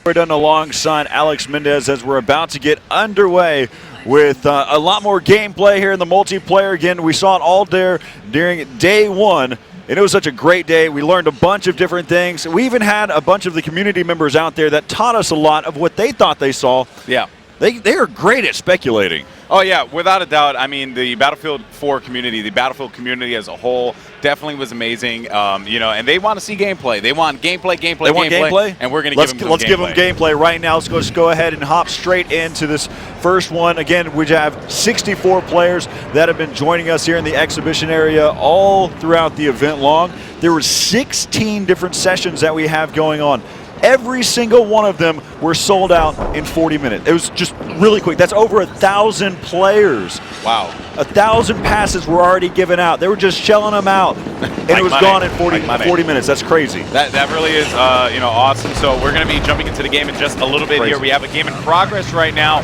We're done alongside Alex Mendez as we're about to get underway with a lot more gameplay here in the multiplayer. Again, we saw it all there during day one, and it was such a great day. We learned a bunch of different things. We even had a bunch of the community members out there that taught us a lot of what they thought they saw. Yeah. They are great at speculating. Oh, yeah, without a doubt. I mean, the Battlefield 4 community, the Battlefield community as a whole definitely was amazing. And they want to see gameplay. They want gameplay. They want gameplay? And we're going to give them some Let's give them gameplay right now. Let's go ahead and hop straight into this first one. Again, we have 64 players that have been joining us here in the exhibition area all throughout the event long. There were 16 different sessions that we have going on. Every single one of them were sold out in 40 minutes. It was just really quick. That's over 1,000 players. Wow. 1,000 passes were already given out. They were just shelling them out, and it was gone in 40 minutes. That's crazy. That really is awesome. So we're going to be jumping into the game in just a little bit here. We have a game in progress right now.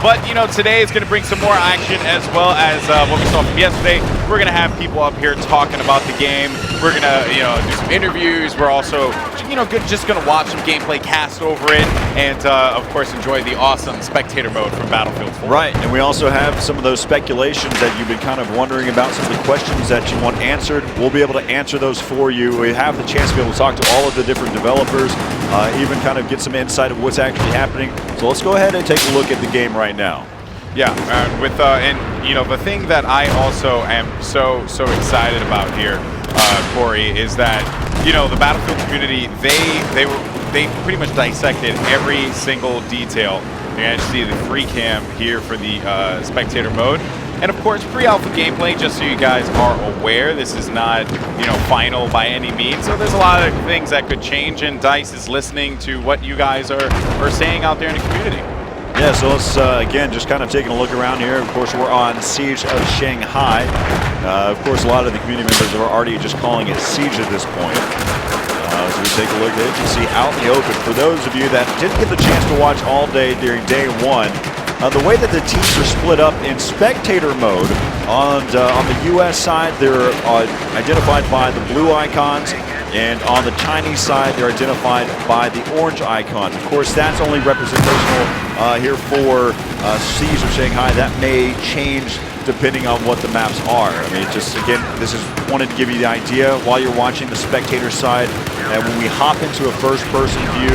But today is going to bring some more action as well as what we saw from yesterday. We're going to have people up here talking about the game. We're going to do some interviews. We're also just going to watch some gameplay, cast over it, and of course enjoy the awesome spectator mode from Battlefield 4. Right, and we also have some of those speculations that you've been kind of wondering about, some of the questions that you want answered. We'll be able to answer those for you. We have the chance to be able to talk to all of the different developers, even kind of get some insight of what's actually happening. So let's go ahead and take a look at the game right now. Yeah, the thing that I also am so excited about here, Corey, is that the Battlefield community, they pretty much dissected every single detail. You guys see the free cam here for the spectator mode. And of course, pre-alpha gameplay, just so you guys are aware, this is not, final by any means. So there's a lot of things that could change, and DICE is listening to what you guys are saying out there in the community. Yeah, so let's, again, just kind of taking a look around here. Of course, we're on Siege of Shanghai. Of course, a lot of the community members are already just calling it Siege at this point. So we take a look at it. You can see out in the open. For those of you that didn't get the chance to watch all day during day one, the way that the teams are split up in spectator mode, on the U.S. side, they're identified by the blue icons, and on the Chinese side, they're identified by the orange icons. Of course, that's only representational here for Siege of Shanghai. That may change depending on what the maps are. I mean, just again, this is wanted to give you the idea while you're watching the spectator side. And when we hop into a first-person view,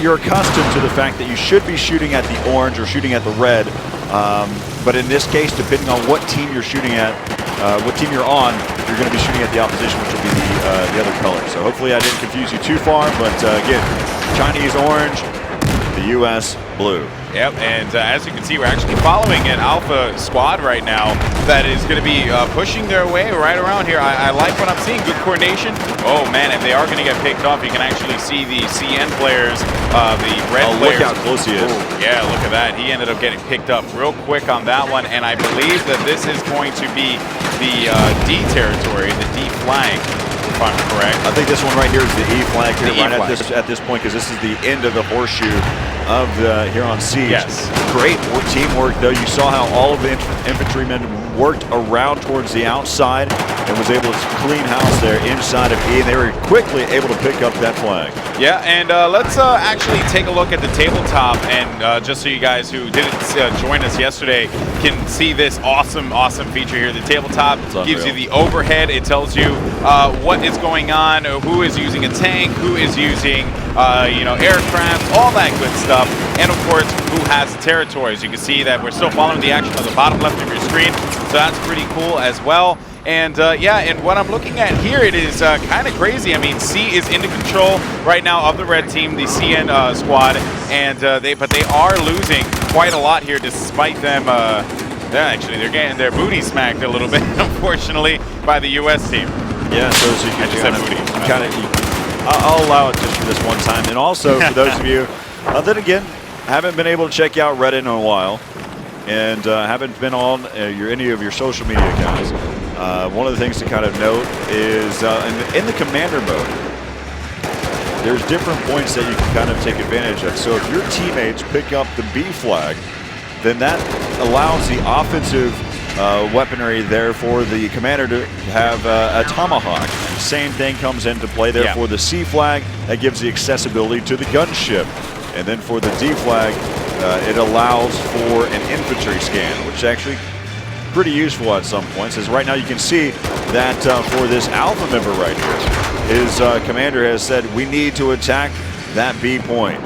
you're accustomed to the fact that you should be shooting at the orange or shooting at the red. But in this case, depending on what team you're shooting at, what team you're on, you're going to be shooting at the opposition, which will be the other color. So hopefully I didn't confuse you too far, but again, Chinese orange, the U.S. blue. Yep, and as you can see, we're actually following an alpha squad right now that is going to be pushing their way right around here. I like what I'm seeing. Good coordination. Oh, man, if they are going to get picked off, you can actually see the CN players, the red players. Look how close he is. Ooh, yeah, look at that. He ended up getting picked up real quick on that one, and I believe that this is going to be the D territory, the D flag, if I'm correct. I think this one right here is the E flag here, at this point, because this is the end of the horseshoe of here on Siege. Yes. Great teamwork, though. You saw how all of the infantrymen worked around towards the outside and was able to clean house there inside of E. They were quickly able to pick up that flag. Yeah, and let's actually take a look at the tabletop, and just so you guys who didn't join us yesterday can see this awesome feature here. The tabletop gives you the overhead. It tells you what is going on, who is using a tank, who is using aircraft, all that good stuff, and of course who has the territories. You can see that we're still following the action on the bottom left of your screen, so that's pretty cool as well. And and what I'm looking at here, it is kind of crazy. I mean, C is into control right now of the red team, the CN squad, and they are losing quite a lot here, despite them. They're getting their booty smacked a little bit, unfortunately, by the U.S. team. Yeah, so as you can I'll allow it just for this one time. And also, for those of you that, again, haven't been able to check out Reddit in a while and haven't been on any of your social media accounts, one of the things to kind of note is in the commander mode, there's different points that you can kind of take advantage of. So if your teammates pick up the B flag, then that allows the offensive weaponry there for the commander to have a tomahawk. Same thing comes into play there for the C flag. That gives the accessibility to the gunship. And then for the D flag, it allows for an infantry scan, which is actually pretty useful at some points. As right now you can see that for this alpha member right here, his commander has said we need to attack that B point.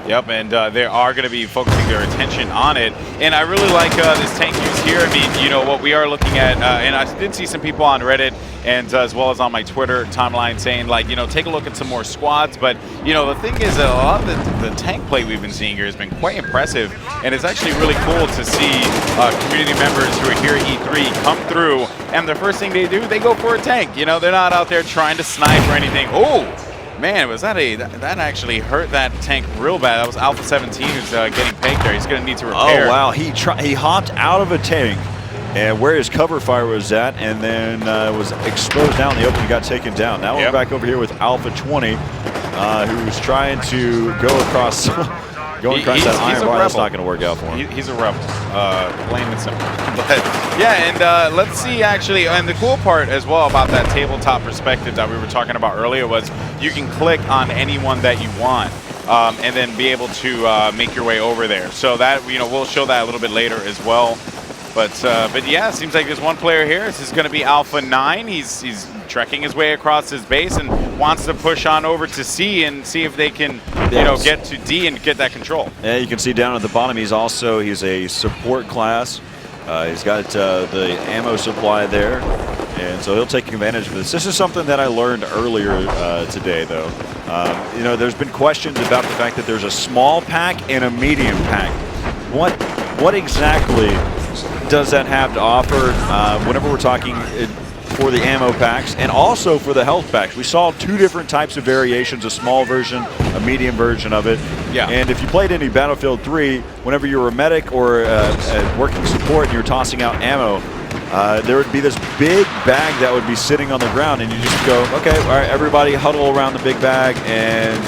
Yep, and they are going to be focusing their attention on it. And I really like this tank use here. I mean, you know, what we are looking at, and I did see some people on Reddit and as well as on my Twitter timeline saying, like, you know, take a look at some more squads. But, you know, the thing is that a lot of the tank play we've been seeing here has been quite impressive. And it's actually really cool to see community members who are here at E3 come through, and the first thing they do, they go for a tank. You know, they're not out there trying to snipe or anything. Oh! Man, was that that actually hurt that tank real bad. That was Alpha 17 who's getting pegged there. He's going to need to repair. Oh, wow. He hopped out of a tank and where his cover fire was at, and then was exposed down in the open and got taken down. Now we're back over here with Alpha 20, who's trying to go across that iron bar. That's not going to work out for him. He's a rebel, plain and simple. But yeah, and let's see actually, and the cool part as well about that tabletop perspective that we were talking about earlier was you can click on anyone that you want. And then be able to make your way over there. So that, you know, we'll show that a little bit later as well. But yeah, it seems like there's one player here. This is going to be Alpha 9. He's trekking his way across his base and wants to push on over to C and see if they can, you know, get to D and get that control. Yeah, you can see down at the bottom, he's a support class. He's got the ammo supply there, and so he'll take advantage of this. This is something that I learned earlier today, though. You know, there's been questions about the fact that there's a small pack and a medium pack. What exactly does that have to offer whenever we're talking for the ammo packs and also for the health packs? We saw two different types of variations, a small version, a medium version of it. Yeah. And if you played any Battlefield 3, whenever you were a medic or working support and you were tossing out ammo, there would be this big bag that would be sitting on the ground, and you just go, okay, all right, everybody huddle around the big bag, and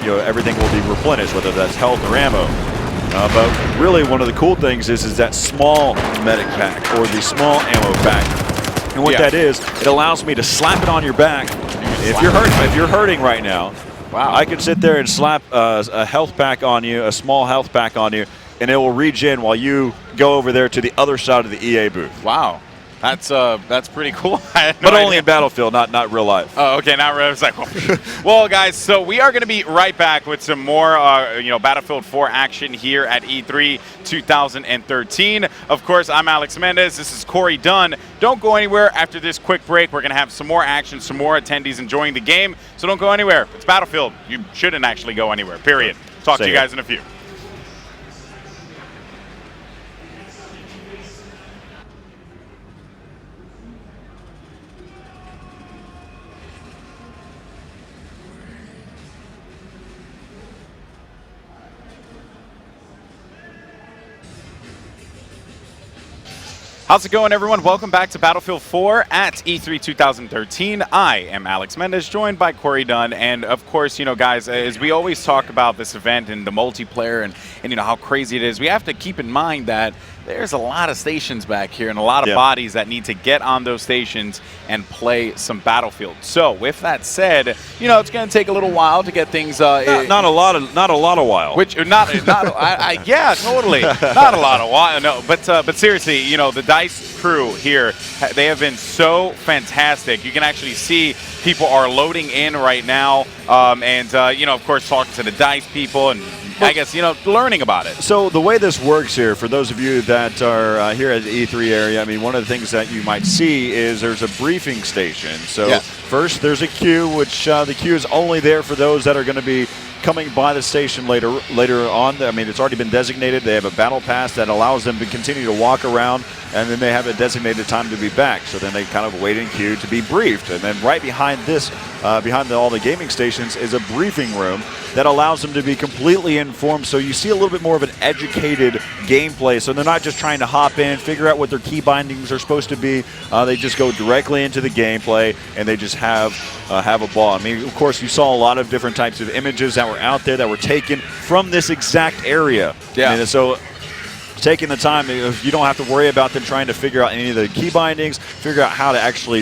you know, everything will be replenished, whether that's health or ammo. But really, one of the cool things is that small medic pack or the small ammo pack. And what that is, it allows me to slap it on your back. If you're hurting right now, I can sit there and slap a health pack on you, a small health pack on you, and it will regen while you go over there to the other side of the EA booth. Wow. That's pretty cool. But only in Battlefield, not real life. Oh, okay, not real. It's like, well, guys, so we are going to be right back with some more, you know, Battlefield 4 action here at E3 2013. Of course, I'm Alex Mendez. This is Corey Dunn. Don't go anywhere. After this quick break, we're going to have some more action, some more attendees enjoying the game. So don't go anywhere. It's Battlefield. You shouldn't actually go anywhere, period. Talk to you guys in a few. How's it going, everyone? Welcome back to Battlefield 4 at E3 2013. I am Alex Mendez, joined by Corey Dunn. And of course, you know, guys, as we always talk about this event and the multiplayer and you know, how crazy it is, we have to keep in mind that there's a lot of stations back here and a lot of bodies that need to get on those stations and play some Battlefield. So with that said, you know, it's going to take a little while to get things. Not a lot of while. Which yeah, totally. Not a lot of while. No, but seriously, you know, the DICE crew here, they have been so fantastic. You can actually see people are loading in right now, and you know, of course, talking to the DICE people and. I guess, you know, learning about it. So the way this works here, for those of you that are here at the E3 area, I mean, one of the things that you might see is there's a briefing station. So first there's a queue, which the queue is only there for those that are going to be coming by the station later on. I mean, it's already been designated. They have a battle pass that allows them to continue to walk around, and then they have a designated time to be back. So then they kind of wait in queue to be briefed. And then right behind this, behind all the gaming stations, is a briefing room that allows them to be completely informed. So you see a little bit more of an educated gameplay. So they're not just trying to hop in, figure out what their key bindings are supposed to be. They just go directly into the gameplay, and they just have a ball. I mean, of course, you saw a lot of different types of images that were out there that were taken from this exact area. Yeah. And so taking the time. You don't have to worry about them trying to figure out any of the key bindings, figure out how to actually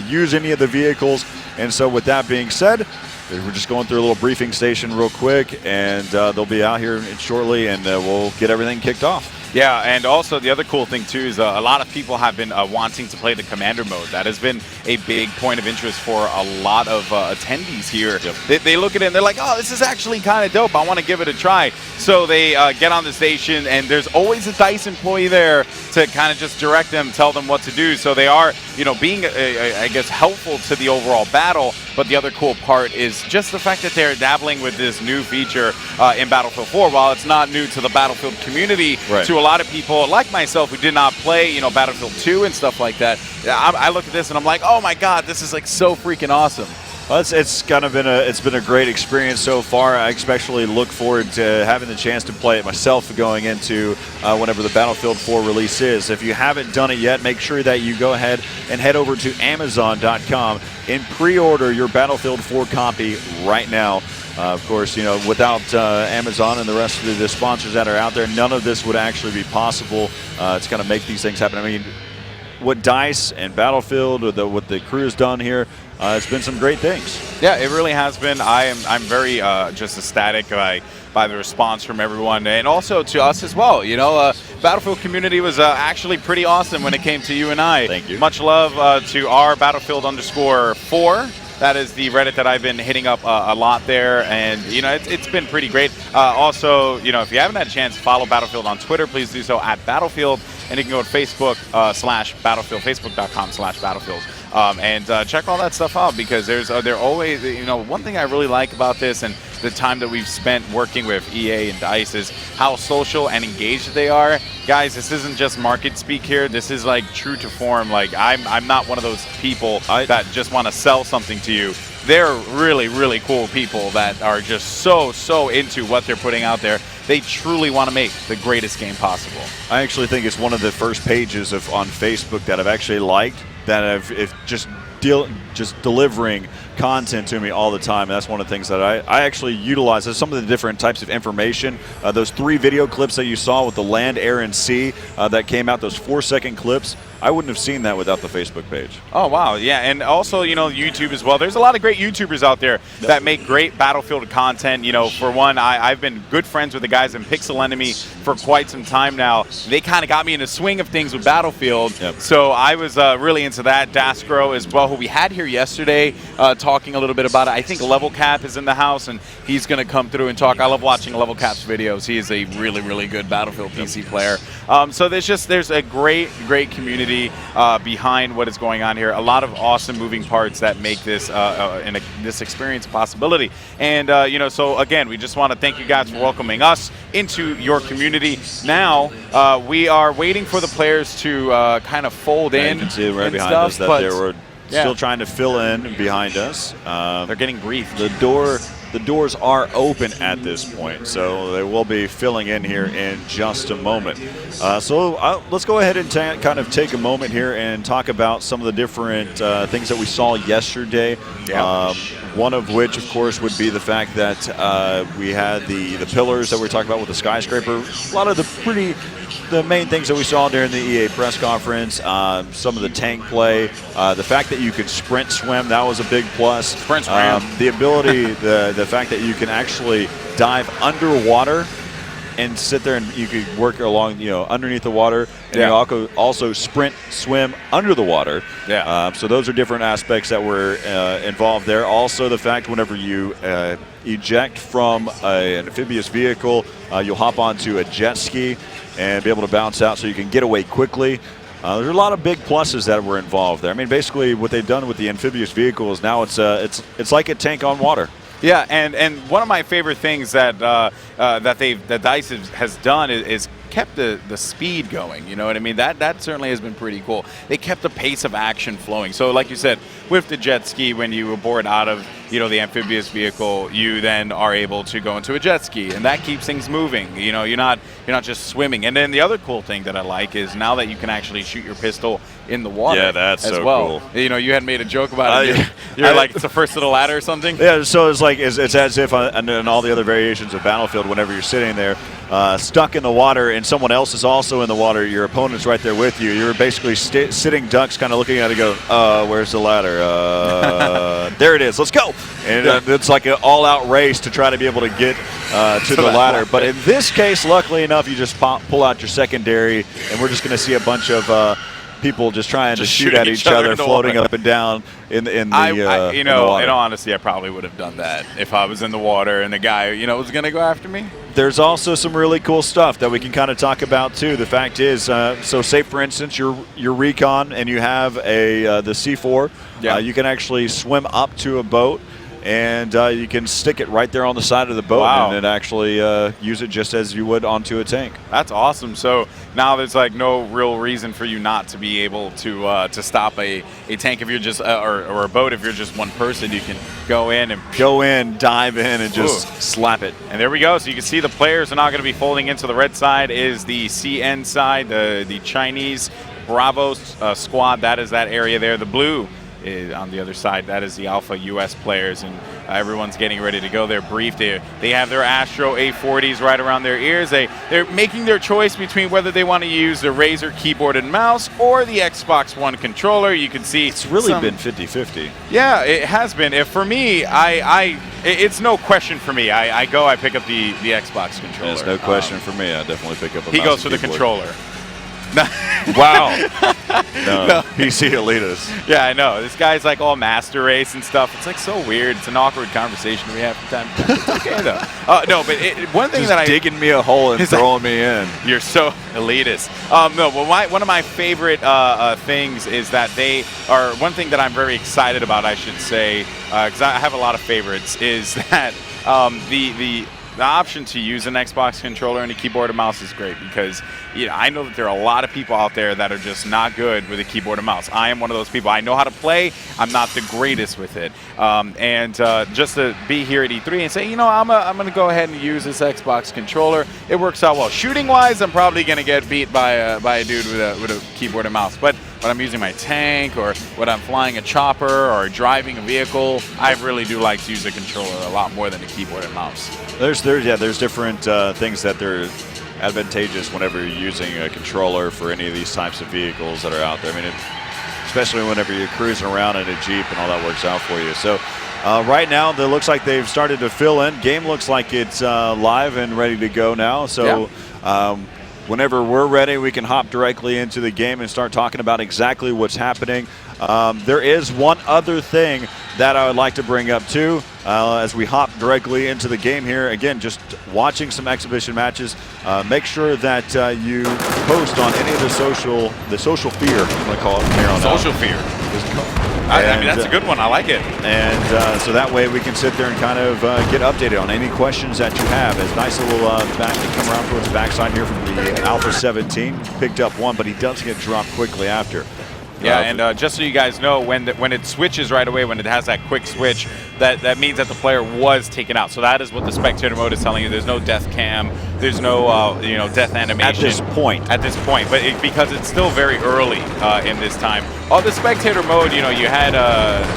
use any of the vehicles. And so with that being said, we're just going through a little briefing station real quick, and they'll be out here shortly, and we'll get everything kicked off. Yeah, and also the other cool thing too is a lot of people have been wanting to play the commander mode. That has been a big point of interest for a lot of attendees here. Yep. They look at it and they're like, oh, this is actually kind of dope. I want to give it a try. So they get on the station, and there's always a DICE employee there to kind of just direct them, tell them what to do. So they are, being, I guess, helpful to the overall battle. But the other cool part is just the fact that they're dabbling with this new feature in Battlefield 4. While it's not new to the Battlefield community, to a lot of people like myself who did not play, Battlefield 2 and stuff like that, I look at this and I'm like, oh my God, this is like so freaking awesome. Well, it's kind of been a great experience so far. I especially look forward to having the chance to play it myself going into whenever the Battlefield 4 release is. If you haven't done it yet, make sure that you go ahead and head over to Amazon.com and pre-order your Battlefield 4 copy right now. Of course, without Amazon and the rest of the sponsors that are out there, none of this would actually be possible to kind of make these things happen. I mean, what DICE and Battlefield, what the crew has done here, it's been some great things. Yeah, it really has been. I'm very just ecstatic by the response from everyone, and also to us as well. Battlefield community was actually pretty awesome when it came to you and I. Thank you. Much love to our Battlefield_4. That is the Reddit that I've been hitting up a lot there, and it's been pretty great. Also, if you haven't had a chance to follow Battlefield on Twitter, please do so at Battlefield, and you can go to Facebook /Battlefield, Facebook.com/Battlefield, and check all that stuff out, because they're always, one thing I really like about this and the time that we've spent working with EA and DICE is how social and engaged they are. Guys, this isn't just market speak here. This is like true to form. Like I'm not one of those people that just want to sell something to you. They're really, really cool people that are just so into what they're putting out there. They truly want to make the greatest game possible. I actually think it's one of the first pages on Facebook that I've actually liked, that I've just delivering content to me all the time. And that's one of the things that I actually utilize. As some of the different types of information. Those 3 video clips that you saw with the land, air, and sea that came out, those 4-second clips, I wouldn't have seen that without the Facebook page. Oh, wow. Yeah, and also, YouTube as well. There's a lot of great YouTubers out there that make great Battlefield content. For one, I've been good friends with the guys in Pixel Enemy for quite some time now. They kind of got me in the swing of things with Battlefield. Yep. So I was really into that. Daskro as well, who we had here yesterday, talking a little bit about it. I think Level Cap is in the house, and he's going to come through and talk. I love watching Level Cap's videos. He is a really, really good Battlefield PC player. So there's a great community behind what is going on here. A lot of awesome moving parts that make this this experience a possibility. And so again, we just want to thank you guys for welcoming us into your community. Now we are waiting for the players to kind of fold in. You can see right behind stuff, us that they were still trying to fill in behind us. They're getting briefed. The doors are open at this point, so they will be filling in here in just a moment. So let's go ahead and kind of take a moment here and talk about some of the different things that we saw yesterday. Yeah. One of which, of course, would be the fact that we had the pillars that we were talking about with the skyscraper. A lot of the main things that we saw during the EA press conference, some of the tank play, the fact that you could sprint swim, that was a big plus. Sprint swim. The ability, the fact that you can actually dive underwater and sit there and you could work along, underneath the water, and you also sprint swim under the water. Yeah. So those are different aspects that were involved there. Also, the fact whenever you eject from an amphibious vehicle, you'll hop onto a jet ski and be able to bounce out so you can get away quickly. There's a lot of big pluses that were involved there. I mean, basically what they've done with the amphibious vehicles now, it's like a tank on water. Yeah, and one of my favorite things that DICE has done is kept the speed going. You know what I mean? That certainly has been pretty cool. They kept the pace of action flowing. So like you said, with the jet ski, when you board out of the amphibious vehicle, you then are able to go into a jet ski, and that keeps things moving. You're not just swimming. And then the other cool thing that I like is now that you can actually shoot your pistol in the water. Yeah, that's as so well. cool. You had made a joke about it. You're like, it's the first to the ladder or something. Yeah, so it's like it's as if in all the other variations of Battlefield, whenever you're sitting there stuck in the water and someone else is also in the water, your opponent's right there with you, you're basically sitting ducks kind of looking at it and go, where's the ladder? There it is, let's go. And it's like an all-out race to try to be able to get to the ladder. But in this case, luckily enough, you just pull out your secondary, and we're just going to see a bunch of people just trying to shoot at each other, floating up and down in the water. In all honesty, I probably would have done that if I was in the water and the guy, was going to go after me. There's also some really cool stuff that we can kind of talk about too. The fact is, so say for instance, your recon and you have the C4, you can actually swim up to a boat. And you can stick it right there on the side of the boat and then actually use it just as you would onto a tank. That's awesome. So now there's like no real reason for you not to be able to stop a tank if you're just or a boat if you're just one person. You can go in, dive in, and just slap it. And there we go. So you can see the players are not going to be folding into the red side. Is the CN side, the Chinese Bravo squad? That is that area there. The blue is on the other side. That is the Alpha US players, and everyone's getting ready to go. They're briefed. They have their Astro A40s right around their ears. They're making their choice between whether they want to use the Razer keyboard and mouse or the Xbox One controller. You can see it's really been 50-50. Yeah, it has been. For me, it's no question for me. I pick up the Xbox controller. There's no question for me. I definitely pick up a mouse. He goes for the controller. Wow. No, PC elitists. Yeah, I know. This guy's like all master race and stuff. It's like so weird. It's an awkward conversation we have from time to time. It's okay though. No, but one thing just digging me a hole and throwing me in. You're so elitist. No, well, one of my favorite things is that they are. One thing that I'm very excited about, I should say, because I have a lot of favorites, is that the option to use an Xbox controller and a keyboard and mouse is great because I know that there are a lot of people out there that are just not good with a keyboard and mouse. I am one of those people. I know how to play. I'm not the greatest with it. And just to be here at E3 and say, I'm going to go ahead and use this Xbox controller. It works out well. Shooting-wise, I'm probably going to get beat by a dude with a keyboard and mouse. But when I'm using my tank or when I'm flying a chopper or driving a vehicle, I really do like to use a controller a lot more than a keyboard and mouse. There's different things that they're advantageous whenever you're using a controller for any of these types of vehicles that are out there. I mean, especially whenever you're cruising around in a Jeep and all that works out for you. So right now, it looks like they've started to fill in. Game looks like it's live and ready to go now. So whenever we're ready, we can hop directly into the game and start talking about exactly what's happening. There is one other thing that I would like to bring up too as we hop directly into the game here. Again, just watching some exhibition matches. Make sure that you post on any of the social fear, I'm going to call it from here on out. Social fear. I mean, that's a good one. I like it. And so that way we can sit there and kind of get updated on any questions that you have. It's nice little back to come around towards the backside here from the Alpha 17. Picked up one, but he does get dropped quickly after. Yeah, and just so you guys know, when it switches right away, when it has that quick switch, that means that the player was taken out. So that is what the spectator mode is telling you. There's no death cam. There's no death animation. At this point, but because it's still very early in this time. Oh, the spectator mode, you had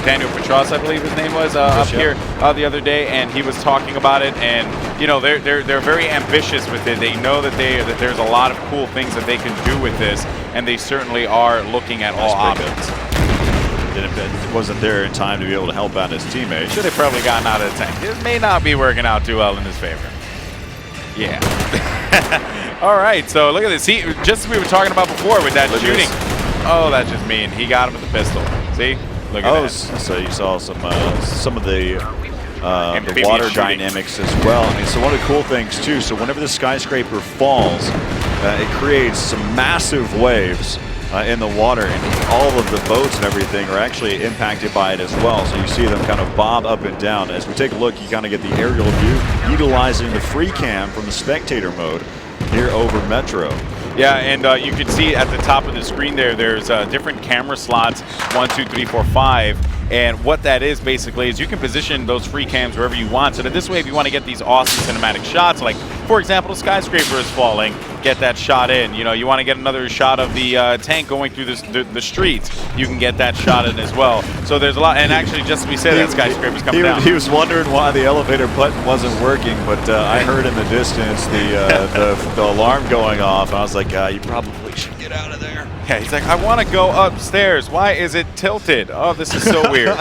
Daniel Petros, I believe his name was, up here the other day, and he was talking about it. And they're very ambitious with it. They know that there's a lot of cool things that they can do with this, and they certainly are looking at all options. It wasn't there in time to be able to help out his teammate. Should have probably gotten out of the tank. This may not be working out too well in his favor. Yeah. All right, so look at this. See, just as we were talking about before with that shooting. Oh, that's just mean. He got him with the pistol. See? Look at that. So you saw some of the water dynamics as well. I mean, so one of the cool things too, so whenever the skyscraper falls, it creates some massive waves in the water, and all of the boats and everything are actually impacted by it as well. So you see them kind of bob up and down. As we take a look, you kind of get the aerial view utilizing the free cam from the spectator mode here over Metro. Yeah, and you can see at the top of the screen there's different camera slots, 1, 2, 3, 4, 5. And what that is basically is you can position those free cams wherever you want. So that this way, if you want to get these awesome cinematic shots, like for example, a skyscraper is falling, get that shot in. You know, you want to get another shot of the tank going through the streets, you can get that shot in as well. So there's a lot, and actually, just as we said, that skyscraper's coming down. He was wondering why the elevator button wasn't working, but I heard in the distance the alarm going off, and I was like, you probably should get out of there. Yeah, he's like, I want to go upstairs. Why is it tilted? Oh, this is so weird.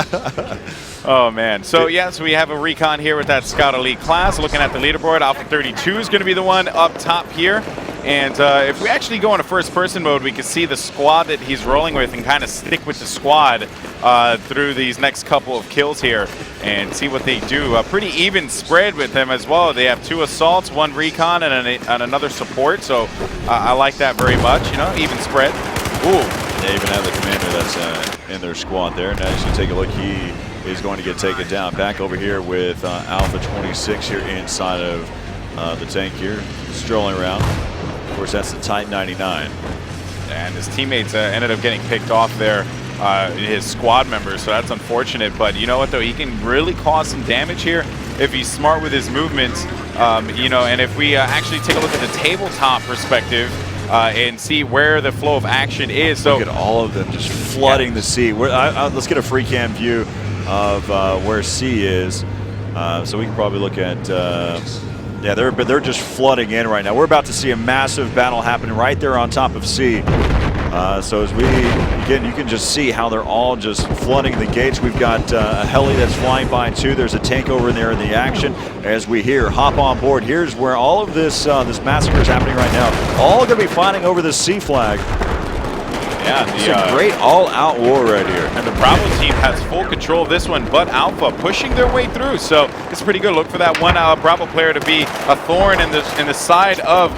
Oh, man. So, yeah, so we have a recon here with that Scout Elite class. Looking at the leaderboard, Alpha 32 is going to be the one up top here. And if we actually go into first-person mode, we can see the squad that he's rolling with and kind of stick with the squad through these next couple of kills here and see what they do. A pretty even spread with them as well. They have 2 assaults, 1 recon, and another support. So I like that very much, you know, even spread. Ooh. They even have the commander that's in their squad there. Now, as you take a look, he is going to get taken down. Back over here with Alpha 26 here inside of the tank here, strolling around. Of course, that's the Type 99. And his teammates ended up getting picked off there, his squad members, so that's unfortunate. But you know what, though? He can really cause some damage here if he's smart with his movements. You know, and if we actually take a look at the tabletop perspective, and see where the flow of action is. So look at all of them just flooding the sea. Let's get a free cam view of where C is. So we can probably look at, yeah, they're just flooding in right now. We're about to see a massive battle happen right there on top of C. So as again, you can just see how they're all just flooding the gates. We've got a heli that's flying by too. There's a tank over in there in the action. As we hear, hop on board. Here's where all of this massacre is happening right now. All going to be fighting over the C flag. Yeah, it's a great all-out war right here. And the Bravo team has full control of this one, but Alpha pushing their way through. So it's pretty good. Look for that one Bravo player to be a thorn in the side of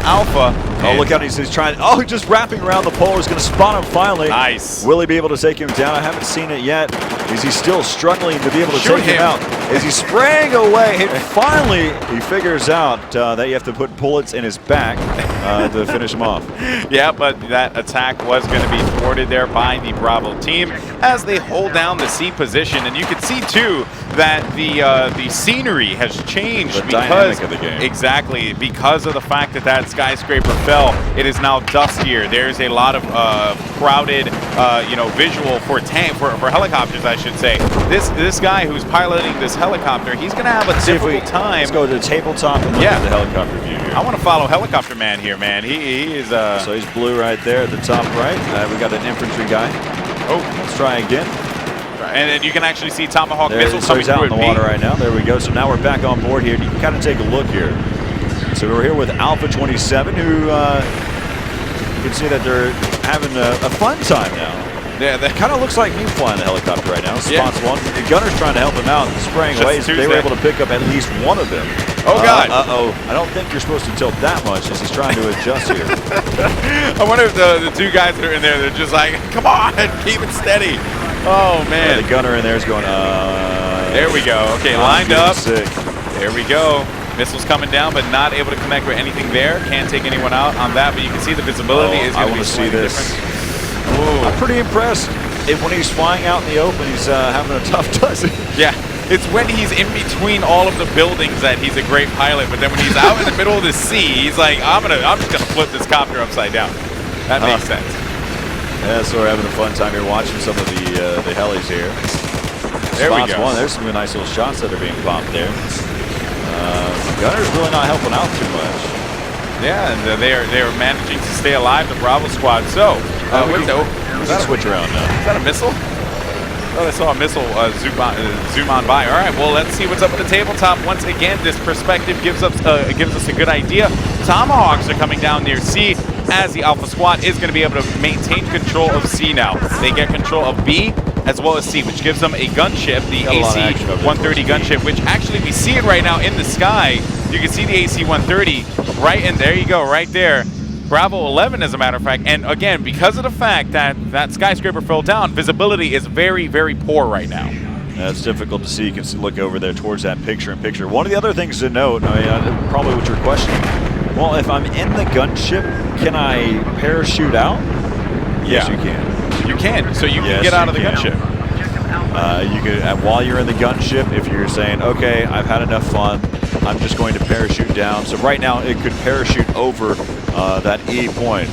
Alpha. Oh, look out, he's trying. Oh, just wrapping around the pole. He's going to spot him finally. Nice. Will he be able to take him down? I haven't seen it yet. Is he still struggling to be able to take him out? Is he spraying away? And finally, he figures out that you have to put bullets in his back to finish him off. Yeah, but that attack was going to be thwarted there by the Bravo team as they hold down the C position. And you can see, too, that the scenery has changed the because dynamic of the game. Exactly, because of the fact that that skyscraper fell. It is now duskier. There's a lot of crowded, you know, visual for helicopters, I should say. This guy who's piloting this helicopter, he's going to have a difficult time. Let's go to the tabletop and look at the helicopter view here. I want to follow Helicopter Man here, man. He is. So he's blue right there at the top right. We got an infantry guy. Oh, let's try again. And you can actually see Tomahawk missiles so coming he's out through in the water right now. There we go. So now we're back on board here. You can kind of take a look here. So we're here with Alpha 27, who you can see that they're having a fun time now. Yeah, that kind of looks like me flying the helicopter right now. Spots one. The gunner's trying to help him out and spraying away. So they were able to pick up at least one of them. Oh, God. Uh-oh. I don't think you're supposed to tilt that much as he's trying to adjust here. I wonder if the 2 guys that are in there, they're just like, come on, keep it steady. Oh, man. Yeah, the gunner in there is going, There we go. Okay, lined up. Sick. There we go. Missiles coming down, but not able to connect with anything there. Can't take anyone out on that, but you can see the visibility is going to be see this. Different. I'm pretty impressed. When he's flying out in the open, he's having a tough time. Yeah, it's when he's in between all of the buildings that he's a great pilot, but then when he's out in the middle of the sea, he's like, I'm just gonna flip this copter upside down. That makes sense. Yeah, so we're having a fun time here watching some of the helis here. There we go. There's some nice little shots that are being popped there. Gunner's really not helping out too much. Yeah, and they are managing to stay alive, the Bravo squad. So, we can switch around now. Is that a missile? Oh, I saw a missile zoom on by. All right, well, let's see what's up at the tabletop. Once again, this perspective gives us a good idea. Tomahawks are coming down near C as the Alpha squad is going to be able to maintain control of C now. They get control of B as well as C, which gives them a gunship, the AC-130 gunship, which actually we see it right now in the sky. You can see the AC-130 right in there. You go, right there. Bravo 11, as a matter of fact. And again, because of the fact that that skyscraper fell down, visibility is very, very poor right now. It's difficult to see. You can look over there towards that picture-in-picture. One of the other things to note, probably what you're questioning, well, if I'm in the gunship, can I parachute out? Yes, you can. You can. So you can get out of the gunship. You could, while you're in the gunship, if you're saying, okay, I've had enough fun, I'm just going to parachute down. So right now it could parachute over that E point.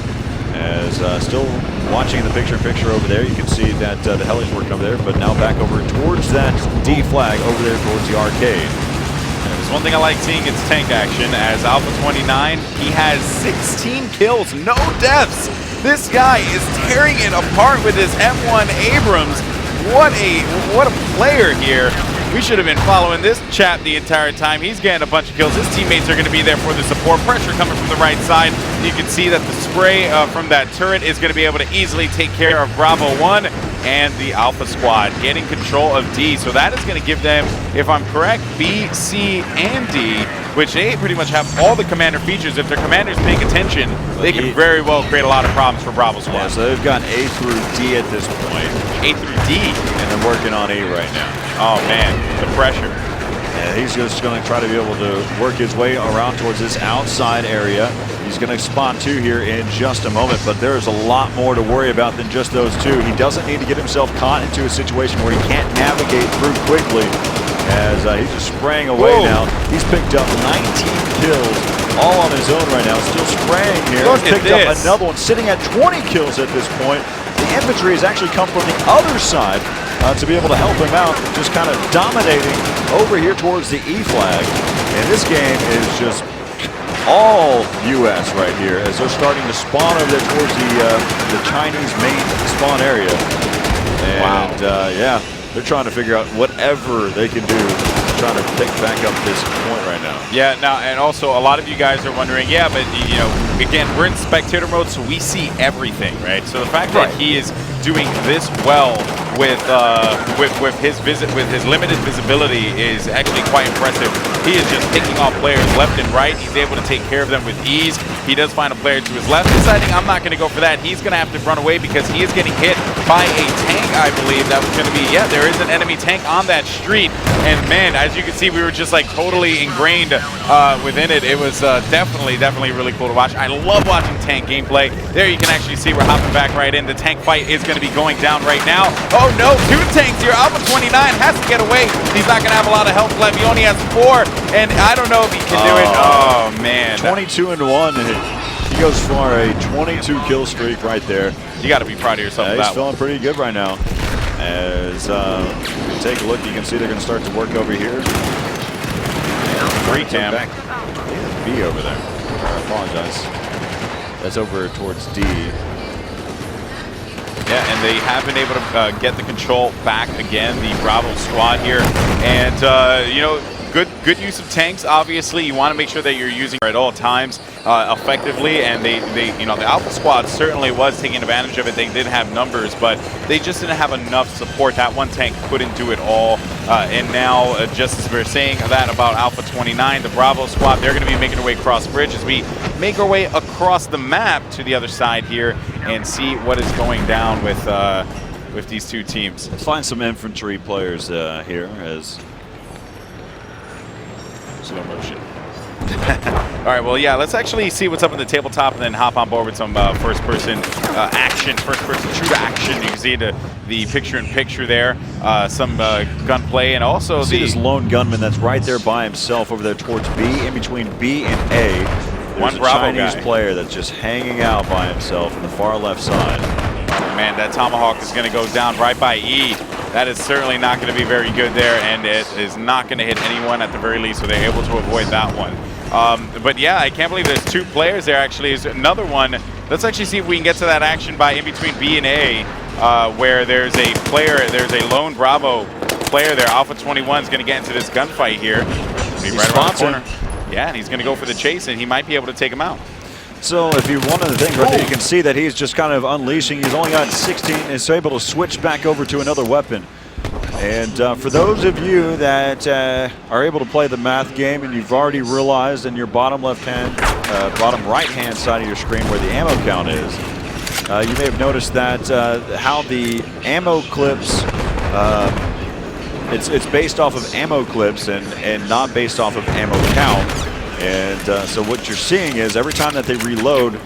As still watching the picture-in-picture over there, you can see that the heli's working over there, but now back over towards that D flag over there towards the arcade. There's one thing I like seeing, it's tank action. As Alpha 29, he has 16 kills, no deaths. This guy is tearing it apart with his M1 Abrams. What a player here. We should have been following this chap the entire time. He's getting a bunch of kills. His teammates are going to be there for the support. Pressure coming from the right side. You can see that the spray from that turret is going to be able to easily take care of Bravo 1 and the Alpha Squad getting control of D. So that is going to give them, if I'm correct, B, C, and D, which they pretty much have all the commander features. If their commander's paying attention, they can very well create a lot of problems for Bravo Squad. Yeah, so they've got A through D at this point. A through D. And they're working on E right now. Oh man, the pressure. And he's just going to try to be able to work his way around towards this outside area. He's going to spawn 2 here in just a moment, but there's a lot more to worry about than just those 2. He doesn't need to get himself caught into a situation where he can't navigate through quickly, as he's just spraying away now. He's picked up 19 kills all on his own right now, still spraying here. Look He's at picked up this. another one, sitting at 20 kills at this point. The infantry has actually come from the other side to be able to help him out, just kind of dominating over here towards the E flag. And this game is just all U.S. right here, as they're starting to spawn over there towards the Chinese main spawn area. And yeah, they're trying to figure out whatever they can do, trying to pick back up this point right now. Yeah, now, and also a lot of you guys are wondering, yeah, but you know, again, we're in spectator mode, so we see everything, right? So the fact that he is doing this well with his limited visibility is actually quite impressive. He is just picking off players left and right. He's able to take care of them with ease. He does find a player to his left, deciding I'm not going to go for that. He's going to have to run away because he is getting hit by a tank, I believe. That was going to be, yeah, there is an enemy tank on that street. And man, as you can see, we were just like totally ingrained within it. It was definitely really cool to watch. I love watching tank gameplay. There you can actually see we're hopping back right in. The tank fight is going to be going down right now. Oh no, 2 tanks here. Alpha 29 has to get away. He's not going to have a lot of health left. He only has 4, and I don't know if he can do it. Oh man. 22-1. He goes for a 22 kill streak right there. You got to be proud of yourself. He's feeling pretty good right now. As you take a look, you can see they're going to start to work over here. Free cam. Back. B over there. I apologize. That's over towards D. Yeah, and they have been able to get the control back again, the Bravo squad here. And, you know, good use of tanks. Obviously, you want to make sure that you're using at all times effectively. And they, you know, the Alpha squad certainly was taking advantage of it. They did have numbers, but they just didn't have enough support. That one tank couldn't do it all. And now, just as we're saying that about Alpha 29, the Bravo squad, they're going to be making their way across bridge as we make our way across the map to the other side here and see what is going down with these 2 teams. Let's find some infantry players here as slow motion. All right, well, yeah, let's actually see what's up in the tabletop and then hop on board with some first-person action, first-person true action. You can see the picture-in-picture there, some gunplay, and also see this lone gunman that's right there by himself over there towards B, in between B and A. There's one a Bravo Chinese guy. player that's just hanging out by himself on the far left side. Man, that Tomahawk is going to go down right by E. That is certainly not going to be very good there, and it is not going to hit anyone at the very least, so they're able to avoid that one. But yeah, I can't believe there's 2 players there. Actually, there's another one. Let's actually see if we can get to that action by in between B and A, where there's a player, there's a lone Bravo player there. Alpha 21 is going to get into this gunfight here. He's right around the corner. Yeah, and he's going to go for the chase, and he might be able to take him out. So if you one of the things right there, you can see that he's just kind of unleashing. He's only got 16 and is able to switch back over to another weapon. And for those of you that are able to play the math game and you've already realized in your bottom bottom right hand side of your screen where the ammo count is, you may have noticed that how the ammo clips, it's based off of ammo clips and not based off of ammo count. And so what you're seeing is every time that they reload,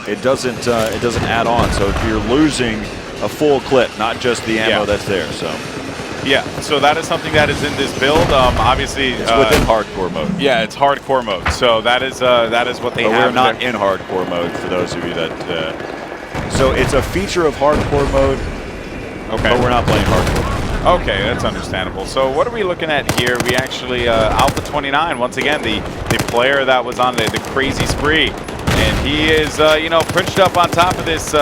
it doesn't add on. So if you're losing a full clip, not just the ammo that's there. So Yeah, so that is something that is in this build. Obviously, it's within hardcore mode. Yeah, it's hardcore mode. So that is what they have. We're not in hardcore mode for those of you that. So it's a feature of hardcore mode. Okay. But we're not playing hardcore. Okay, that's understandable. So what are we looking at here? We actually Alpha 29 once again, the player that was on the crazy spree, and he is perched up on top of this.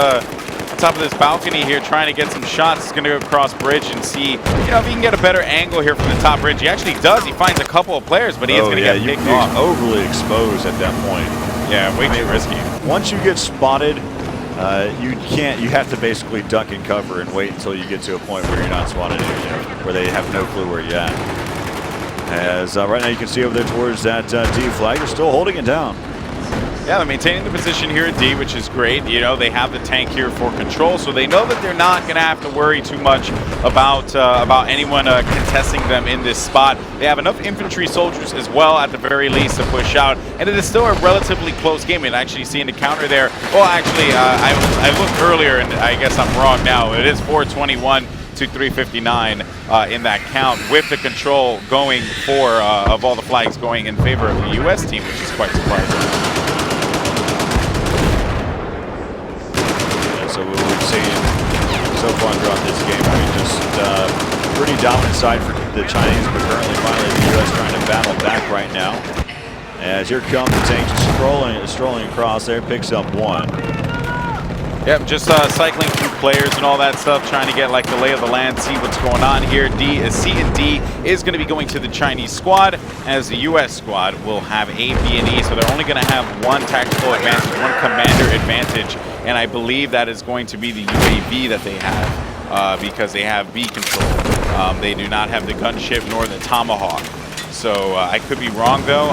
Top of this balcony here, trying to get some shots. He's going to go across bridge and see, if he can get a better angle here from the top bridge. He actually does. He finds a couple of players, but he is going to get picked off. Overly exposed at that point. Yeah, way too risky. Once you get spotted, you can't. You have to basically duck and cover and wait until you get to a point where you're not spotted, where they have no clue where you're at. As right now you can see over there towards that D flag, they're still holding it down. Yeah, they're maintaining the position here at D, which is great. They have the tank here for control, so they know that they're not going to have to worry too much about anyone contesting them in this spot. They have enough infantry soldiers as well, at the very least, to push out, and it is still a relatively close game. And actually seeing the counter there. Well, actually, I looked earlier, and I guess I'm wrong now. It is 421 to 359 in that count, with the control going for of all the flags going in favor of the U.S. team, which is quite surprising. So what we've seen so far throughout this game, just pretty dominant side for the Chinese, but currently finally the U.S. trying to battle back right now. As here comes the tank just strolling across there, picks up one. Yep, just cycling through players and all that stuff, trying to get like the lay of the land, see what's going on here. C and D is going to be going to the Chinese squad, as the U.S. squad will have A, B, and E. So they're only going to have one tactical advantage, one commander advantage, and I believe that is going to be the UAV that they have, because they have B control. They do not have the gunship nor the Tomahawk. So I could be wrong though,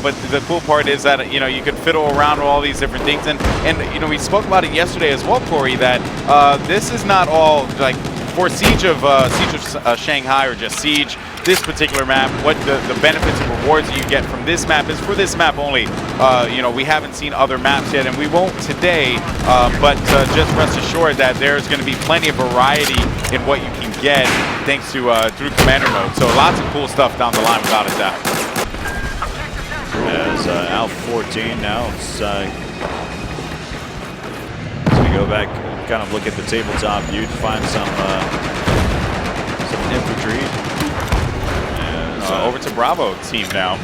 but the cool part is that, you could fiddle around with all these different things. And we spoke about it yesterday as well, Corey, that this is not all, like, for Siege of Shanghai or just Siege, this particular map, what the benefits and rewards that you get from this map is for this map only. We haven't seen other maps yet, and we won't today, but just rest assured that there's going to be plenty of variety in what you can get thanks to through commander mode. So lots of cool stuff down the line without a doubt. As Alpha 14 now, so we go back, kind of look at the tabletop view to find some infantry. Over to Bravo team now.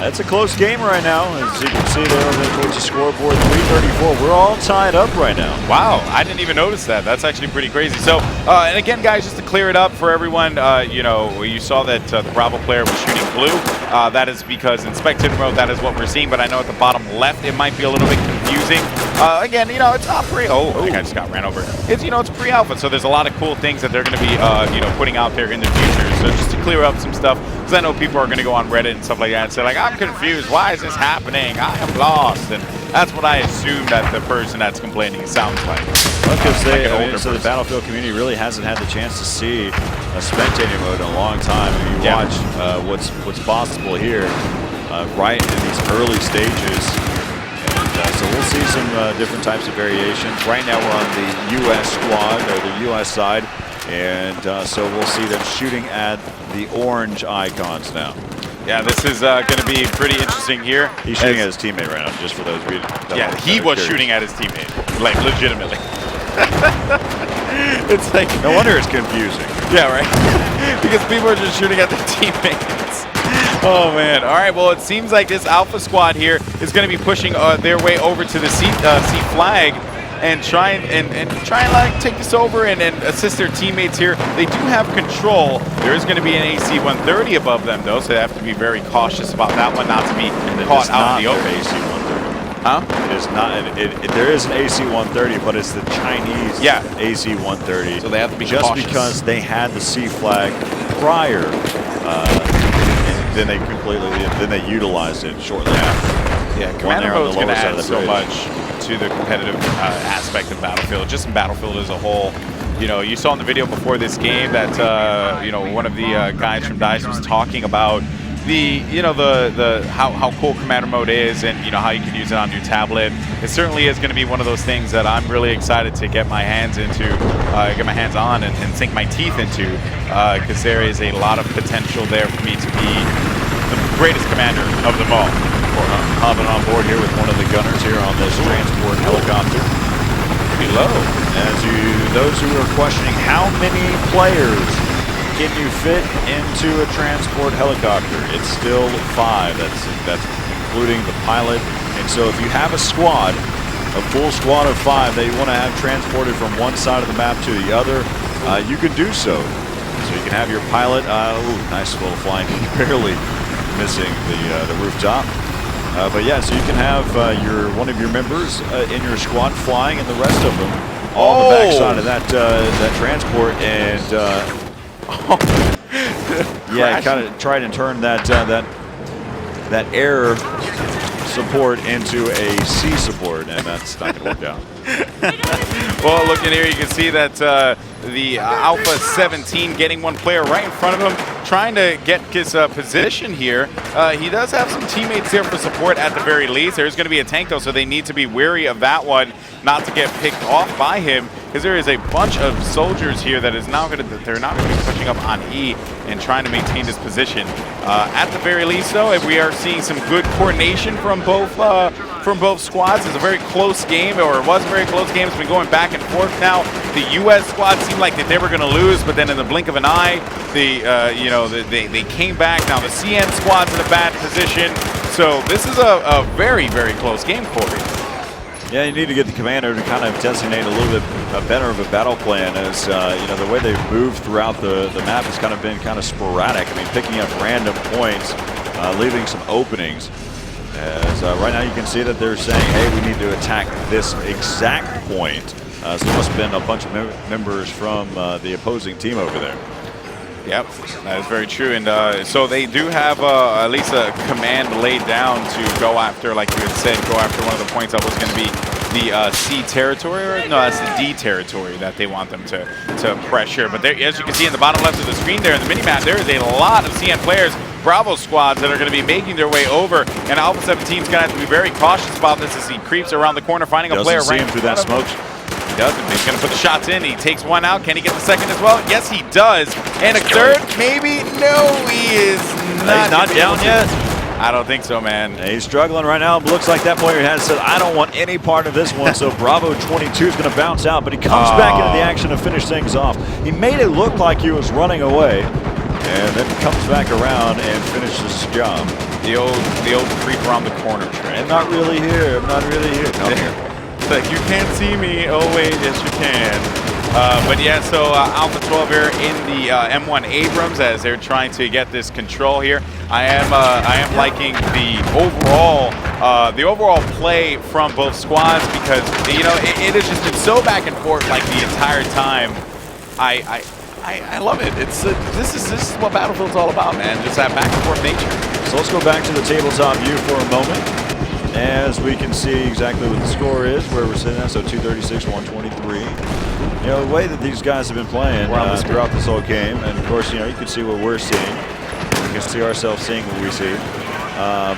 It's a close game right now. As you can see there over there towards the scoreboard, 334. We're all tied up right now. Wow, I didn't even notice that. That's actually pretty crazy. So, and again, guys, just to clear it up for everyone, you saw that the Bravo player was shooting blue. That is because in spectator mode, that is what we're seeing. But I know at the bottom left, it might be a little bit confusing. Again, it's not pre. Oh, I think I just got ran over. It's it's pre-alpha, so there's a lot of cool things that they're going to be putting out there in the future. So just to clear up some stuff, because I know people are going to go on Reddit and stuff like that and say like, I'm confused. Why is this happening? I am lost. And that's what I assume that the person that's complaining sounds like. Because so the Battlefield community really hasn't had the chance to see a spectator mode in a long time. And you watch what's possible here right in these early stages. And so we'll see some different types of variations. Right now we're on the U.S. squad, or the U.S. side. And so we'll see them shooting at the orange icons now. Yeah, this is going to be pretty interesting here. He's shooting at his teammate right now, just for those of you yeah, he was shooting at his teammate, like legitimately. It's like, no wonder it's confusing. Yeah, right? Because people are just shooting at their teammates. Oh, man. All right, well, it seems like this Alpha squad here is going to be pushing their way over to the C flag and try and like take this over and assist their teammates here. They do have control. There is going to be an AC-130 above them, though, so they have to be very cautious about that one, not to be caught out in the open. AC-130. Huh? It is not. There is an AC-130, but it's the Chinese AC-130. So they have to be just cautious. because they had the C flag prior, and then they utilized it shortly after. Yeah, commander mode's going to add so much to the competitive aspect of Battlefield, just in Battlefield as a whole. You saw in the video before this game that one of the guys from DICE was talking about how cool commander mode is, and how you can use it on your tablet. It certainly is going to be one of those things that I'm really excited to get my hands on and sink my teeth into, because there is a lot of potential there for me to be the greatest commander of them all. Hopping on board here with one of the gunners here on this transport helicopter. Below, those who are questioning how many players can you fit into a transport helicopter, it's still 5. That's including the pilot. And so if you have a squad, a full squad of 5 that you want to have transported from one side of the map to the other, you can do so. So you can have your pilot. Nice little flying, barely missing the rooftop. But yeah, so you can have one of your members in your squad flying, and the rest of them on the backside of that transport, and yeah, kind of try and turn that air support into a sea support, and that's not going to work out. Well, looking here, you can see that the Alpha 17 getting one player right in front of him, trying to get his position here. He does have some teammates here for support at the very least. There's going to be a tank, though, so they need to be wary of that one, not to get picked off by him, because there is a bunch of soldiers here that is now they're not going to be pushing up on E and trying to maintain this position. At the very least, though, we are seeing some good coordination from both squads. It's a very close game, or it was a very close game. It's been going back and forth now. The U.S. squad seemed like they were going to lose, but then in the blink of an eye, they came back. Now the CN squad's in a bad position, so this is a very, very close game, Corey. Yeah, you need to get the commander to kind of designate a little bit better of a battle plan, as the way they've moved throughout the map has kind of been kind of sporadic. I mean, picking up random points, leaving some openings. As right now you can see that they're saying, hey, we need to attack this exact point. So there must have been a bunch of members from the opposing team over there. Yep, that is very true. And so they do have at least a command laid down to go after, like you had said, go after one of the points that was going to be the C territory, or no, that's the D territory that they want them to pressure. But there, as you can see in the bottom left of the screen there in the minimap, there is a lot of CN players, Bravo squads, that are going to be making their way over. And Alpha 17 is going to have to be very cautious about this as he creeps around the corner, finding a player right through that smoke. He doesn't. He's going to put the shots in. He takes one out. Can he get the second as well? Yes, he does. And a third, maybe? No, he is not. He's not down yet. I don't think so, man. He's struggling right now. Looks like that player has said, I don't want any part of this one. So Bravo 22 is going to bounce out, but he comes back into the action to finish things off. He made it look like he was running away, and then comes back around and finishes the job. The old creep around the corner trend. I'm not really here. I'm not really here. No, I'm here. It's like, you can't see me. Oh, wait, yes, you can. But yeah, so Alpha 12 here in the M1 Abrams as they're trying to get this control here. I am liking the overall play from both squads, because it has just been so back and forth like the entire time. I love it. This is what Battlefield's all about, man. Just that back and forth nature. So let's go back to the tabletop view for a moment, as we can see exactly what the score is, where we're sitting at. So 236, 123. The way that these guys have been playing throughout this whole game, and of course, you can see what we're seeing. We can see ourselves seeing what we see.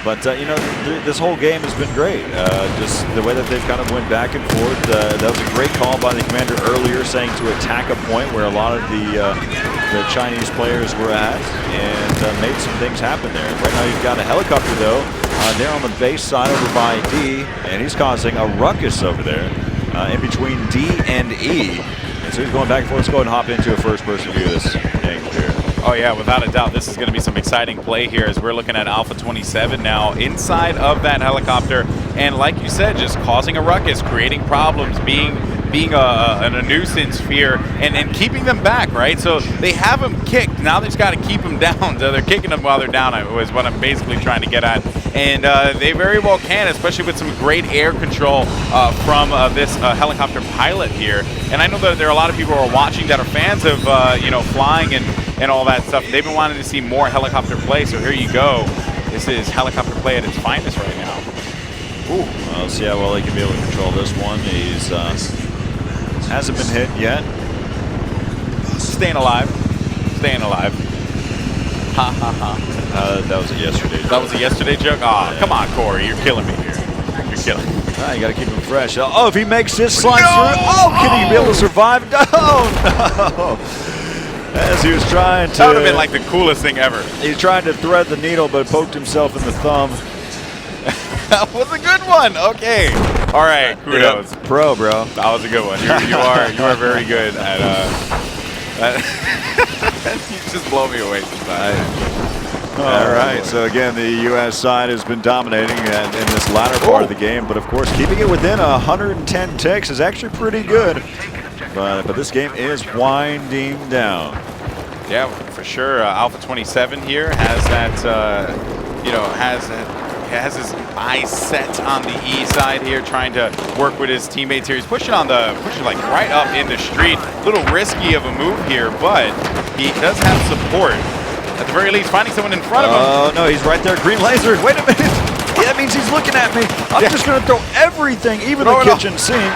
But this whole game has been great. Just the way that they've kind of went back and forth. That was a great call by the commander earlier, saying to attack a point where a lot of the Chinese players were at, and made some things happen there. Right now you've got a helicopter, though, there on the base side over by D, and he's causing a ruckus over there in between D and E. And so he's going back and forth. Let's go ahead and hop into a first-person view of this angle here. Oh yeah, without a doubt, this is going to be some exciting play here as we're looking at Alpha 27 now inside of that helicopter, and like you said, just causing a ruckus, creating problems, being a nuisance here, and keeping them back, right? So they have them kicked. Now they've got to keep them down. So they're kicking them while they're down, is what I'm basically trying to get at. And they very well can, especially with some great air control from this helicopter pilot here. And I know that there are a lot of people who are watching that are fans of flying and all that stuff. They've been wanting to see more helicopter play, so here you go. This is helicopter play at its finest right now. Ooh. Well, let's see how well he can be able to control this one. He's hasn't been hit yet. Staying alive. Staying alive. Ha ha ha. That was a yesterday joke. That was a yesterday joke? Oh, yeah. Come on, Corey. You're killing me here. You're killing me. You got to keep him fresh. Oh, if he makes this slide through. Oh, can he be able to survive? No. As he was trying to. That would have been like the coolest thing ever. He tried to thread the needle, but poked himself in the thumb. That was a good one. Okay. All right. Kudos. Yeah, pro, bro. That was a good one. You are very good at you just blow me away sometimes. All right. So again, the U.S. side has been dominating in this latter part of the game, but of course, keeping it within 110 ticks is actually pretty good. But this game is winding down. Yeah, for sure. Alpha 27 here has that, has his eyes set on the E side here, trying to work with his teammates here. He's pushing like right up in the street. A little risky of a move here, but he does have support. At the very least, finding someone in front of him. Oh, no, he's right there. Green laser. Wait a minute. That means he's looking at me. I'm just going to throw everything, even the kitchen sink.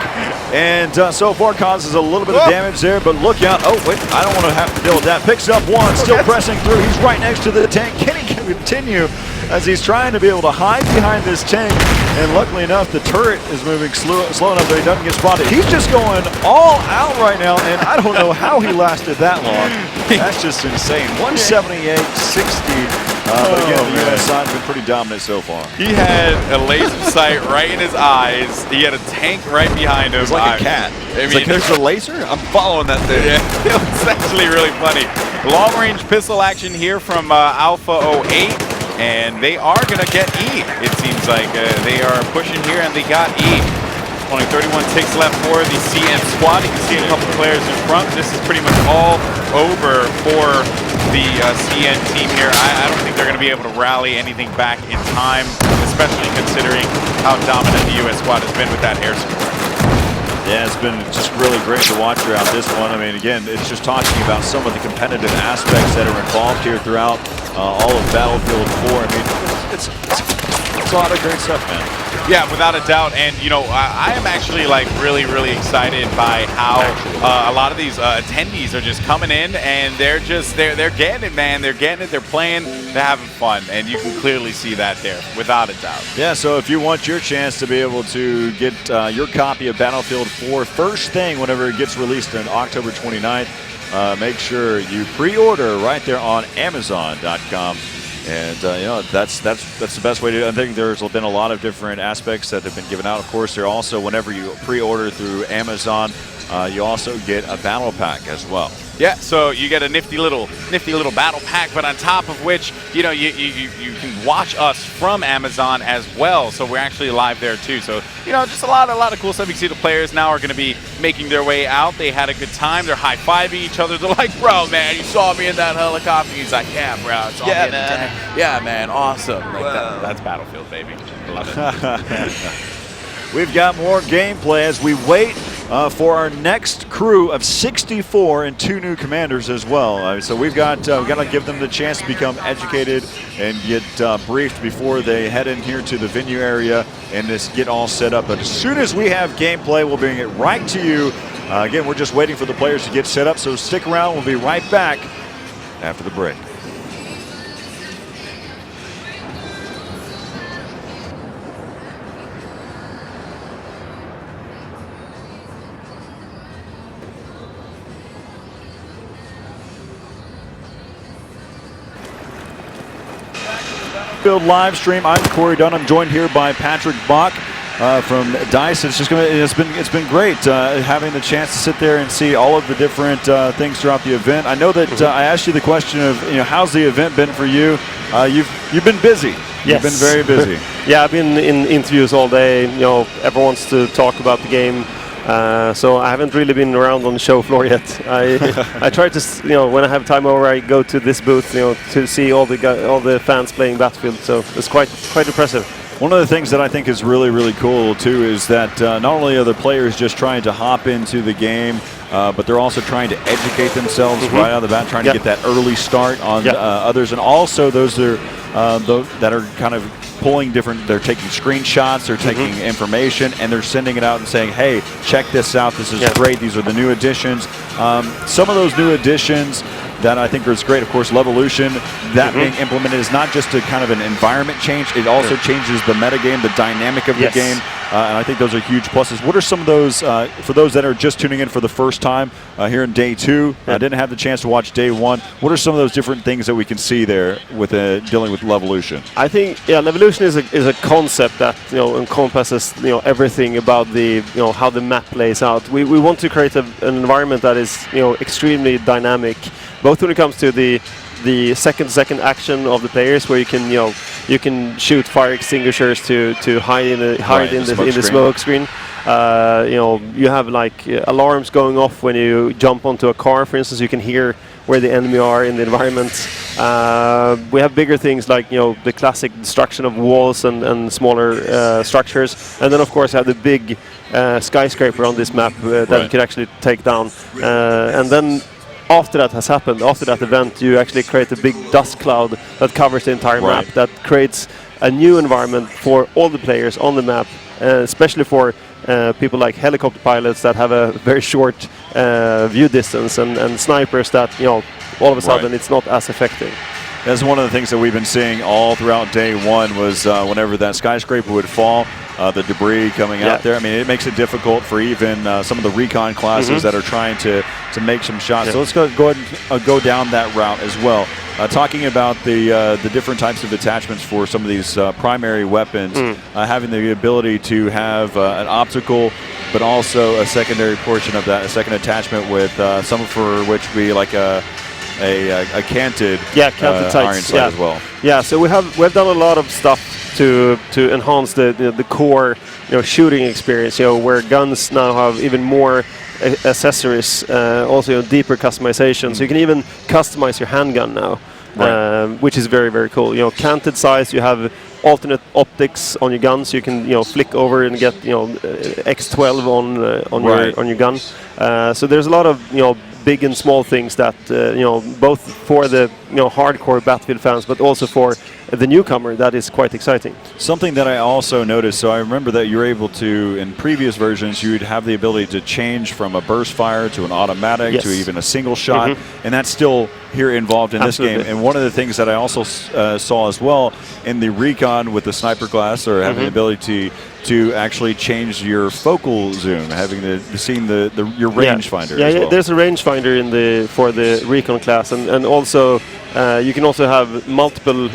And so far causes a little bit of damage there, but look out. Oh, wait, I don't want to have to deal with that. Picks up one, still pressing through. He's right next to the tank. Can he continue as he's trying to be able to hide behind this tank? And luckily enough, the turret is moving slow enough that he doesn't get spotted. He's just going all out right now, and I don't know how he lasted that long. That's just insane. 178, 60. But again, the U.S. side's been pretty dominant so far. He had a laser sight right in his eyes. He had a tank right behind him. It's like a cat. I mean, like, there's a laser? I'm following that thing. Yeah, it was actually really funny. Long-range pistol action here from Alpha 08, and they are going to get E. It seems like they are pushing here, and they got E. Only 31 ticks left for the CN squad. You can see a couple players in front. This is pretty much all over for the CN team here. I don't think they're going to be able to rally anything back in time, especially considering how dominant the U.S. squad has been with that air support. Yeah, it's been just really great to watch throughout this one. I mean, again, it's just talking about some of the competitive aspects that are involved here throughout all of Battlefield 4. I mean, it's a lot of great stuff, man. Yeah, without a doubt. And, you know, I am actually, like, really, really excited by how a lot of these attendees are just coming in, and they're getting it, man. They're getting it. They're playing. They're having fun. And you can clearly see that there, without a doubt. Yeah, so if you want your chance to be able to get your copy of Battlefield 4 first thing whenever it gets released on October 29th, make sure you pre-order right there on Amazon.com. And you know, that's the best way to do it. I think there's been a lot of different aspects that have been given out. Of course, there also, whenever you pre-order through Amazon, you also get a battle pack as well. Yeah, so you get a nifty little battle pack, but on top of which, you know, you can watch us from Amazon as well. So we're actually live there too. So, you know, just a lot of cool stuff. You can see the players now are going to be making their way out. They had a good time. They're high-fiving each other. They're like, "Bro, man, you saw me in that helicopter." He's like, "Yeah, bro, it's all yeah, man. Yeah, man, awesome." Like that's Battlefield, baby. Love it. We've got more gameplay as we wait for our next crew of 64 and 2 new commanders as well. So we've got to give them the chance to become educated and get briefed before they head in here to the venue area and just get all set up. But as soon as we have gameplay, we'll bring it right to you. Again, we're just waiting for the players to get set up, so stick around. We'll be right back after the break. Live stream. I'm Corey Dunn. I'm joined here by Patrick Bach from DICE. It's been great having the chance to sit there and see all of the different things throughout the event. I know that I asked you the question of, you know, how's the event been for you? You've been busy. Yes. You've been very busy. Yeah, I've been in interviews all day. You know, everyone wants to talk about the game. So I haven't really been around on the show floor yet. I try to, you know, when I have time over, I go to this booth, you know, to see all the fans playing Battlefield. So it's quite impressive. One of the things that I think is really, really cool too is that not only are the players just trying to hop into the game, but they're also trying to educate themselves right out of the bat, trying to get that early start on others, and also those that are kind of pulling they're taking screenshots, they're taking information, and they're sending it out and saying, hey, check this out, this is great, these are the new additions. Some of those new additions that I think is great. Of course, Levolution, that being implemented is not just a kind of an environment change, it also changes the metagame, the dynamic of the game, and I think those are huge pluses. What are some of those, for those that are just tuning in for the first time here in day 2, I didn't have the chance to watch day 1, what are some of those different things that we can see there with dealing with Levolution? I think, Levolution is a concept that encompasses everything about the how the map lays out. We want to create an environment that is extremely dynamic, both when it comes to the second action of the players, where you can shoot fire extinguishers to hide in the smoke screen. You have like alarms going off when you jump onto a car, for instance. You can hear where the enemy are in the environment. We have bigger things like the classic destruction of walls and smaller structures, and then of course you have the big skyscraper on this map that you can actually take down, and then after that has happened, after that event, you actually create a big dust cloud that covers the entire map, that creates a new environment for all the players on the map, especially for people like helicopter pilots that have a very short view distance, and snipers that all of a sudden it's not as effective. That's one of the things that we've been seeing all throughout day 1 was whenever that skyscraper would fall, the debris coming out there. I mean, it makes it difficult for even some of the recon classes that are trying to make some shots. So let's go ahead and go down that route as well. Talking about the different types of attachments for some of these primary weapons, having the ability to have an optical, but also a secondary portion of that, a second attachment with some for which would be like a canted, canted iron sight as well. Yeah, so we've done a lot of stuff to enhance the core shooting experience. Where guns now have even more accessories, also deeper customization. So you can even customize your handgun now, which is very, very cool. Canted sights. You have alternate optics on your guns. You can flick over and get X12 on your gun. So there's a lot of big and small things that both for the hardcore Battlefield fans, but also for the newcomer, that is quite exciting. Something that I also noticed, so I remember that you were able to, in previous versions, you'd have the ability to change from a burst fire to an automatic to even a single shot, and that's still here involved in this game. And one of the things that I also saw as well in the recon with the sniper class, or having the ability to actually change your focal zoom, having seeing your rangefinder. There's a rangefinder for the recon class, and also you can also have multiple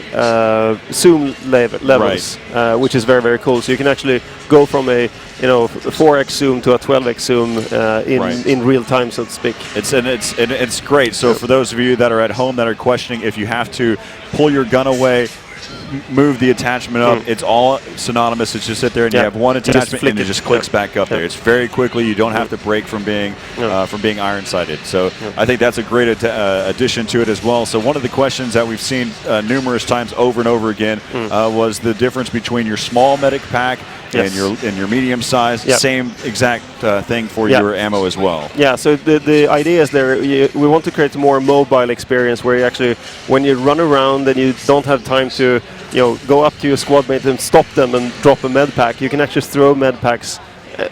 zoom levels, which is very, very cool. So you can actually go from a 4x zoom to a 12x zoom in real time, so to speak. It's great. So for those of you that are at home that are questioning if you have to pull your gun away, move the attachment up, it's all synonymous. It's just sit there and you have one attachment and it just clicks back up there. It's very quickly. You don't have to break from being iron sighted. So I think that's a great addition to it as well. So one of the questions that we've seen numerous times over and over again was the difference between your small medic pack and your medium size. Same exact thing for your ammo as well. Yeah, so the idea is we want to create a more mobile experience where you actually, when you run around and you don't have time to go up to your squad mate and stop them and drop a med pack, you can actually throw med packs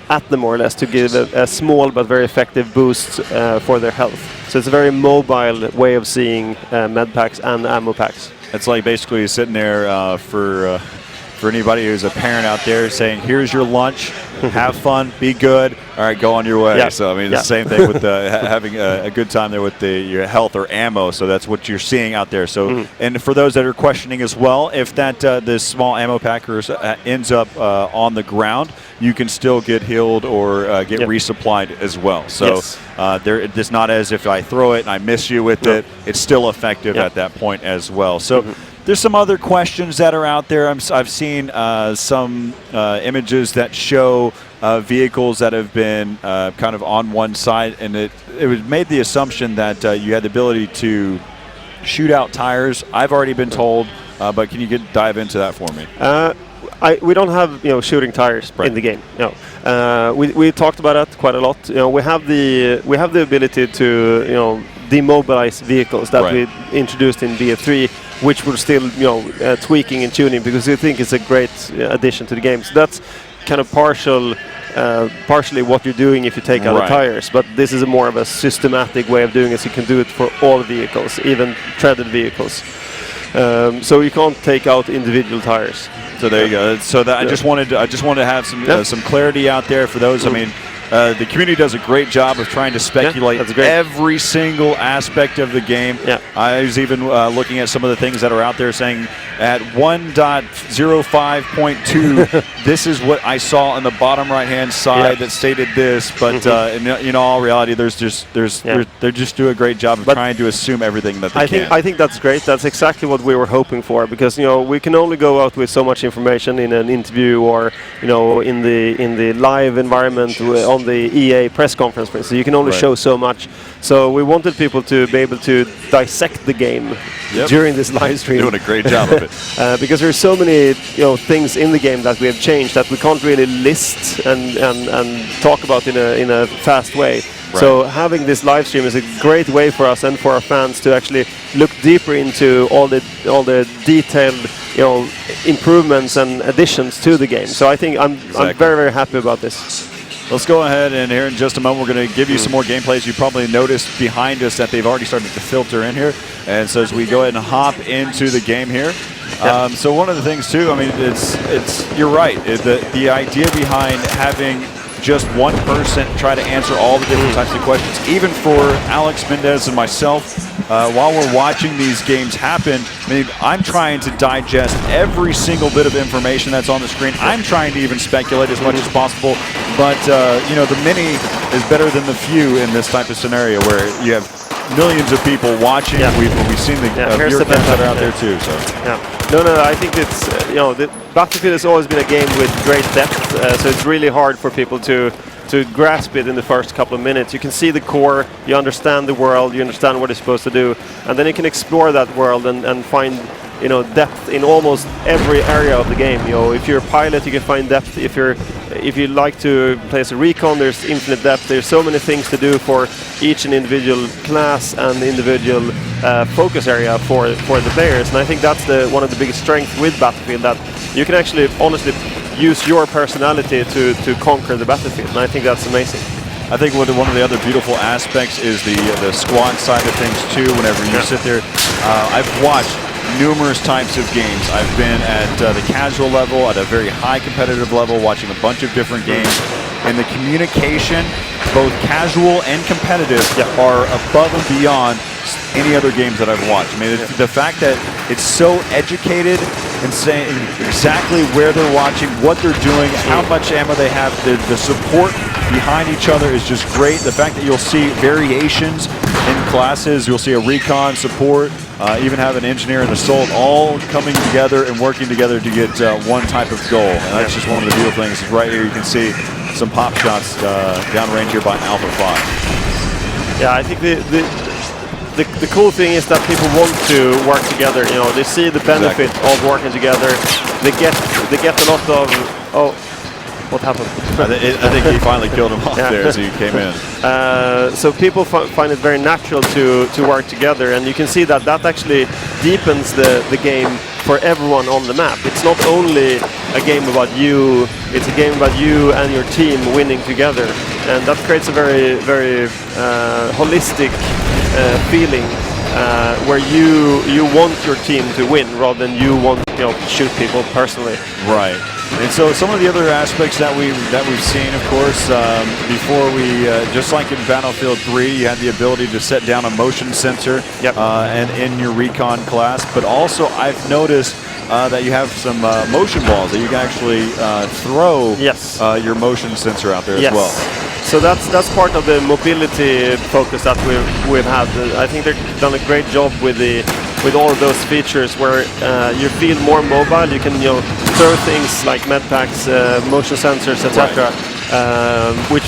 at them more or less to give a small but very effective boost for their health. So it's a very mobile way of seeing med packs and ammo packs. It's like basically sitting there for anybody who's a parent out there saying, here's your lunch, have fun, be good, all right, go on your way. So I mean, the same thing with having a good time there with your health or ammo. So that's what you're seeing out there. So and for those that are questioning as well, if that this small ammo packer ends up on the ground, you can still get healed or get resupplied as well. So it's not as if I throw it and I miss you with it. It's still effective at that point as well. So there's some other questions that are out there. I've seen some images that show vehicles that have been kind of on one side, and it was made the assumption that you had the ability to shoot out tires. I've already been told, but can you dive into that for me? We don't have shooting tires in the game. No, we talked about that quite a lot. We have the ability to demobilize vehicles that we introduced in BF3, which we're still tweaking and tuning because we think it's a great addition to the game. So that's kind of partial partially what you're doing if you take out the tires, but this is a more of a systematic way of doing it, so you can do it for all vehicles, even treaded vehicles. So you can't take out individual tires. So there you go. So that I just wanted to have some clarity out there for those. I mean, the community does a great job of trying to speculate every single aspect of the game. I was even looking at some of the things that are out there saying at 1.05.2, this is what I saw on the bottom right-hand side that stated this. But in all reality, they just do a great job of trying to assume everything that they can. I think that's great. That's exactly what we were hoping for, because we can only go out with so much information in an interview or in the live environment on the EA press conference, for instance. You can only show so much. So we wanted people to be able to dissect the game during this live stream. Doing a great job of it. Because there's so many things in the game that we have changed that we can't really list and talk about in a fast way. So having this live stream is a great way for us and for our fans to actually look deeper into all the detailed improvements and additions to the game. So I think I'm very, very happy about this. Let's go ahead, and here in just a moment we're going to give you some more gameplays. You probably noticed behind us that they've already started to filter in here. And so as we go ahead and hop into the game here, so one of the things too, I mean, you're right. The idea behind having just one person try to answer all the different types of questions, even for Alex Mendez and myself, while we're watching these games happen, I mean, I'm trying to digest every single bit of information that's on the screen. I'm trying to even speculate as much as possible, but the many is better than the few in this type of scenario where you have millions of people watching. We've seen the viewer counts that are out there too. So no, I think it's Battlefield has always been a game with great depth, so it's really hard for people to grasp it in the first couple of minutes. You can see the core, you understand the world, you understand what it's supposed to do, and then you can explore that world and find depth in almost every area of the game. If you're a pilot, you can find depth. If you like to play as a recon, there's infinite depth. There's so many things to do for each and individual class and individual focus area for the players. And I think that's one of the biggest strengths with Battlefield, that you can actually honestly use your personality to conquer the battlefield, and I think that's amazing. I think one of the other beautiful aspects is the squad side of things too. Whenever you sit there, I've watched numerous types of games. I've been at the casual level, at a very high competitive level, watching a bunch of different games, and the communication, both casual and competitive, are above and beyond any other games that I've watched. I mean, the fact that it's so educated and saying exactly where they're watching, what they're doing, how much ammo they have, the support behind each other is just great. The fact that you'll see variations in classes, you'll see a recon support, even have an engineer and assault all coming together and working together to get one type of goal. And that's just one of the beautiful things. Right here you can see some pop shots downrange here by Alpha 5. Yeah, I think the cool thing is that people want to work together. They see the benefit of working together. They get a lot of what happened? I think he finally killed him off there as he came in. So people find it very natural to work together, and you can see that actually deepens the game for everyone on the map. It's not only a game about you, it's a game about you and your team winning together, and that creates a very, very holistic feeling where you want your team to win rather than you want to shoot people personally. Right. And so some of the other aspects that we've seen, of course, before we, just like in Battlefield 3, you had the ability to set down a motion sensor and in your recon class, but also I've noticed that you have some motion balls that you can actually throw your motion sensor out there as well. So that's part of the mobility focus that we've had. I think they've done a great job with all of those features where you feel more mobile. You can throw things like med packs, motion sensors, etc., which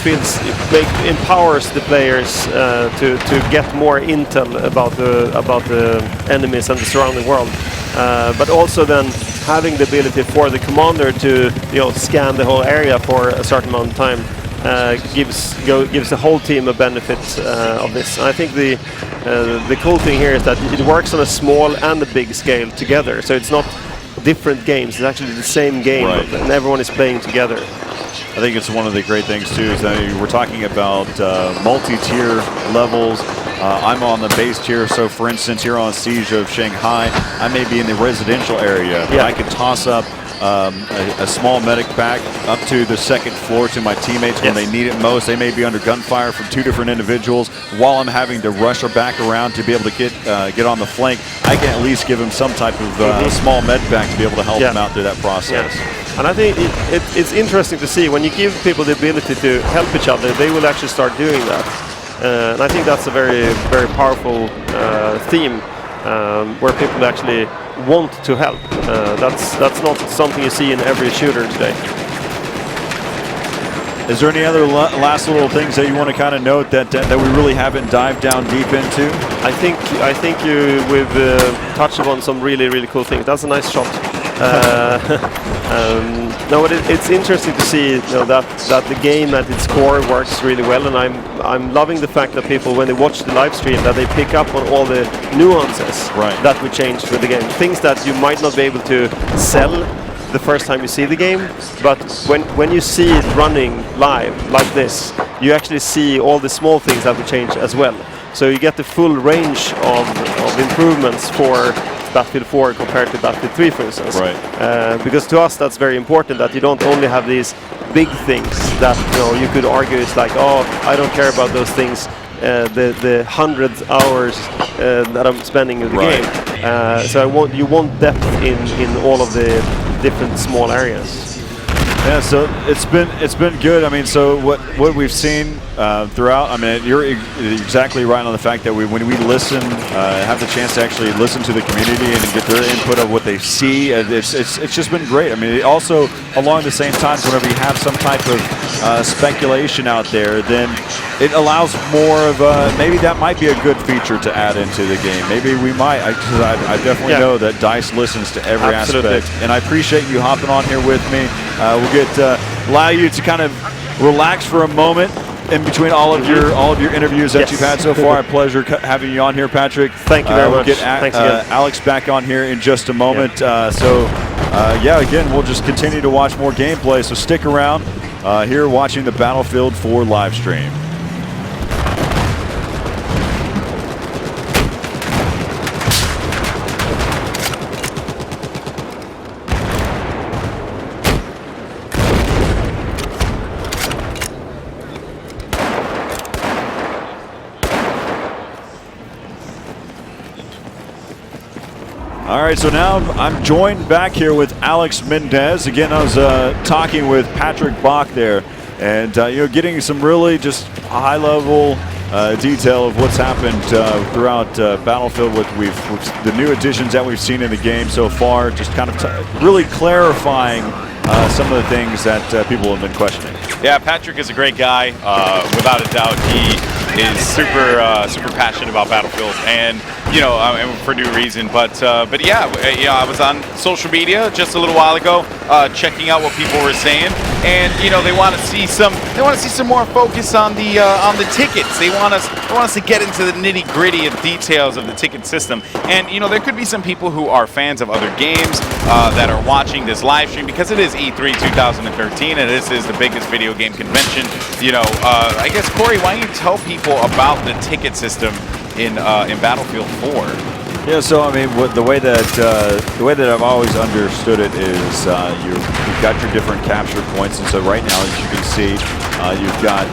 empowers the players to get more intel about the enemies and the surrounding world. But also then having the ability for the commander to scan the whole area for a certain amount of time. Gives the whole team a benefit of this. And I think the cool thing here is that it works on a small and a big scale together. So it's not different games; it's actually the same game, and everyone is playing together. I think it's one of the great things too. Is that we're talking about multi-tier levels. I'm on the base tier, so for instance, here on Siege of Shanghai, I may be in the residential area, but I can toss up a small medic pack up to the second floor to my teammates when they need it most. They may be under gunfire from 2 different individuals. While I'm having to rush or back around to be able to get on the flank, I can at least give them some type of small med pack to be able to help them out through that process. And I think it's interesting to see when you give people the ability to help each other, they will actually start doing that. And I think that's a very, very powerful theme where people actually want to help. That's not something you see in every shooter today. Is there any other last little things that you want to kind of note that we really haven't dived down deep into? I think we've touched upon some really, really cool things. That's a nice shot. No, but it's interesting to see that the game at its core works really well, and I'm loving the fact that people, when they watch the live stream, that they pick up on all the nuances that we changed with the game. Things that you might not be able to sell the first time you see the game, but when you see it running live like this, you actually see all the small things that we changed as well. So you get the full range of improvements for Battlefield 4 compared to Battlefield 3, for instance. Because to us that's very important, that you don't only have these big things that you could argue it's like, oh, I don't care about those things, the hundreds hours that I'm spending in the game. So you want depth in all of the different small areas. Yeah, so it's been good. I mean, so what we've seen throughout. I mean, you're exactly right on the fact that when we listen, have the chance to actually listen to the community and get their input of what they see. It's just been great. I mean, also along the same time, whenever you have some type of speculation out there, then it allows more of maybe that might be a good feature to add into the game. Maybe we might, because I definitely know that DICE listens to every aspect, and I appreciate you hopping on here with me. We'll allow you to kind of relax for a moment in between all of your interviews that you've had so far. A pleasure having you on here, Patrick. Thank you very much. We'll get Alex back on here in just a moment. Again, we'll just continue to watch more gameplay. So stick around here watching the Battlefield 4 live stream. All right, so now I'm joined back here with Alex Mendez. Again, I was talking with Patrick Bach there, and getting some really just high-level detail of what's happened throughout Battlefield with the new additions that we've seen in the game so far. Just kind of really clarifying some of the things that people have been questioning. Yeah, Patrick is a great guy. Without a doubt, he is super passionate about Battlefield, and for new reason. But yeah, I was on social media just a little while ago, checking out what people were saying, and they want to see some more focus on the tickets. They want us to get into the nitty-gritty of details of the ticket system. And there could be some people who are fans of other games that are watching this live stream, because it is E3 2013, and this is the biggest video game convention. I guess, Corey, why don't you tell people about the ticket system in Battlefield 4? Yeah, so I mean, the way that I've always understood it is you've got your different capture points, and so right now, as you can see, you've got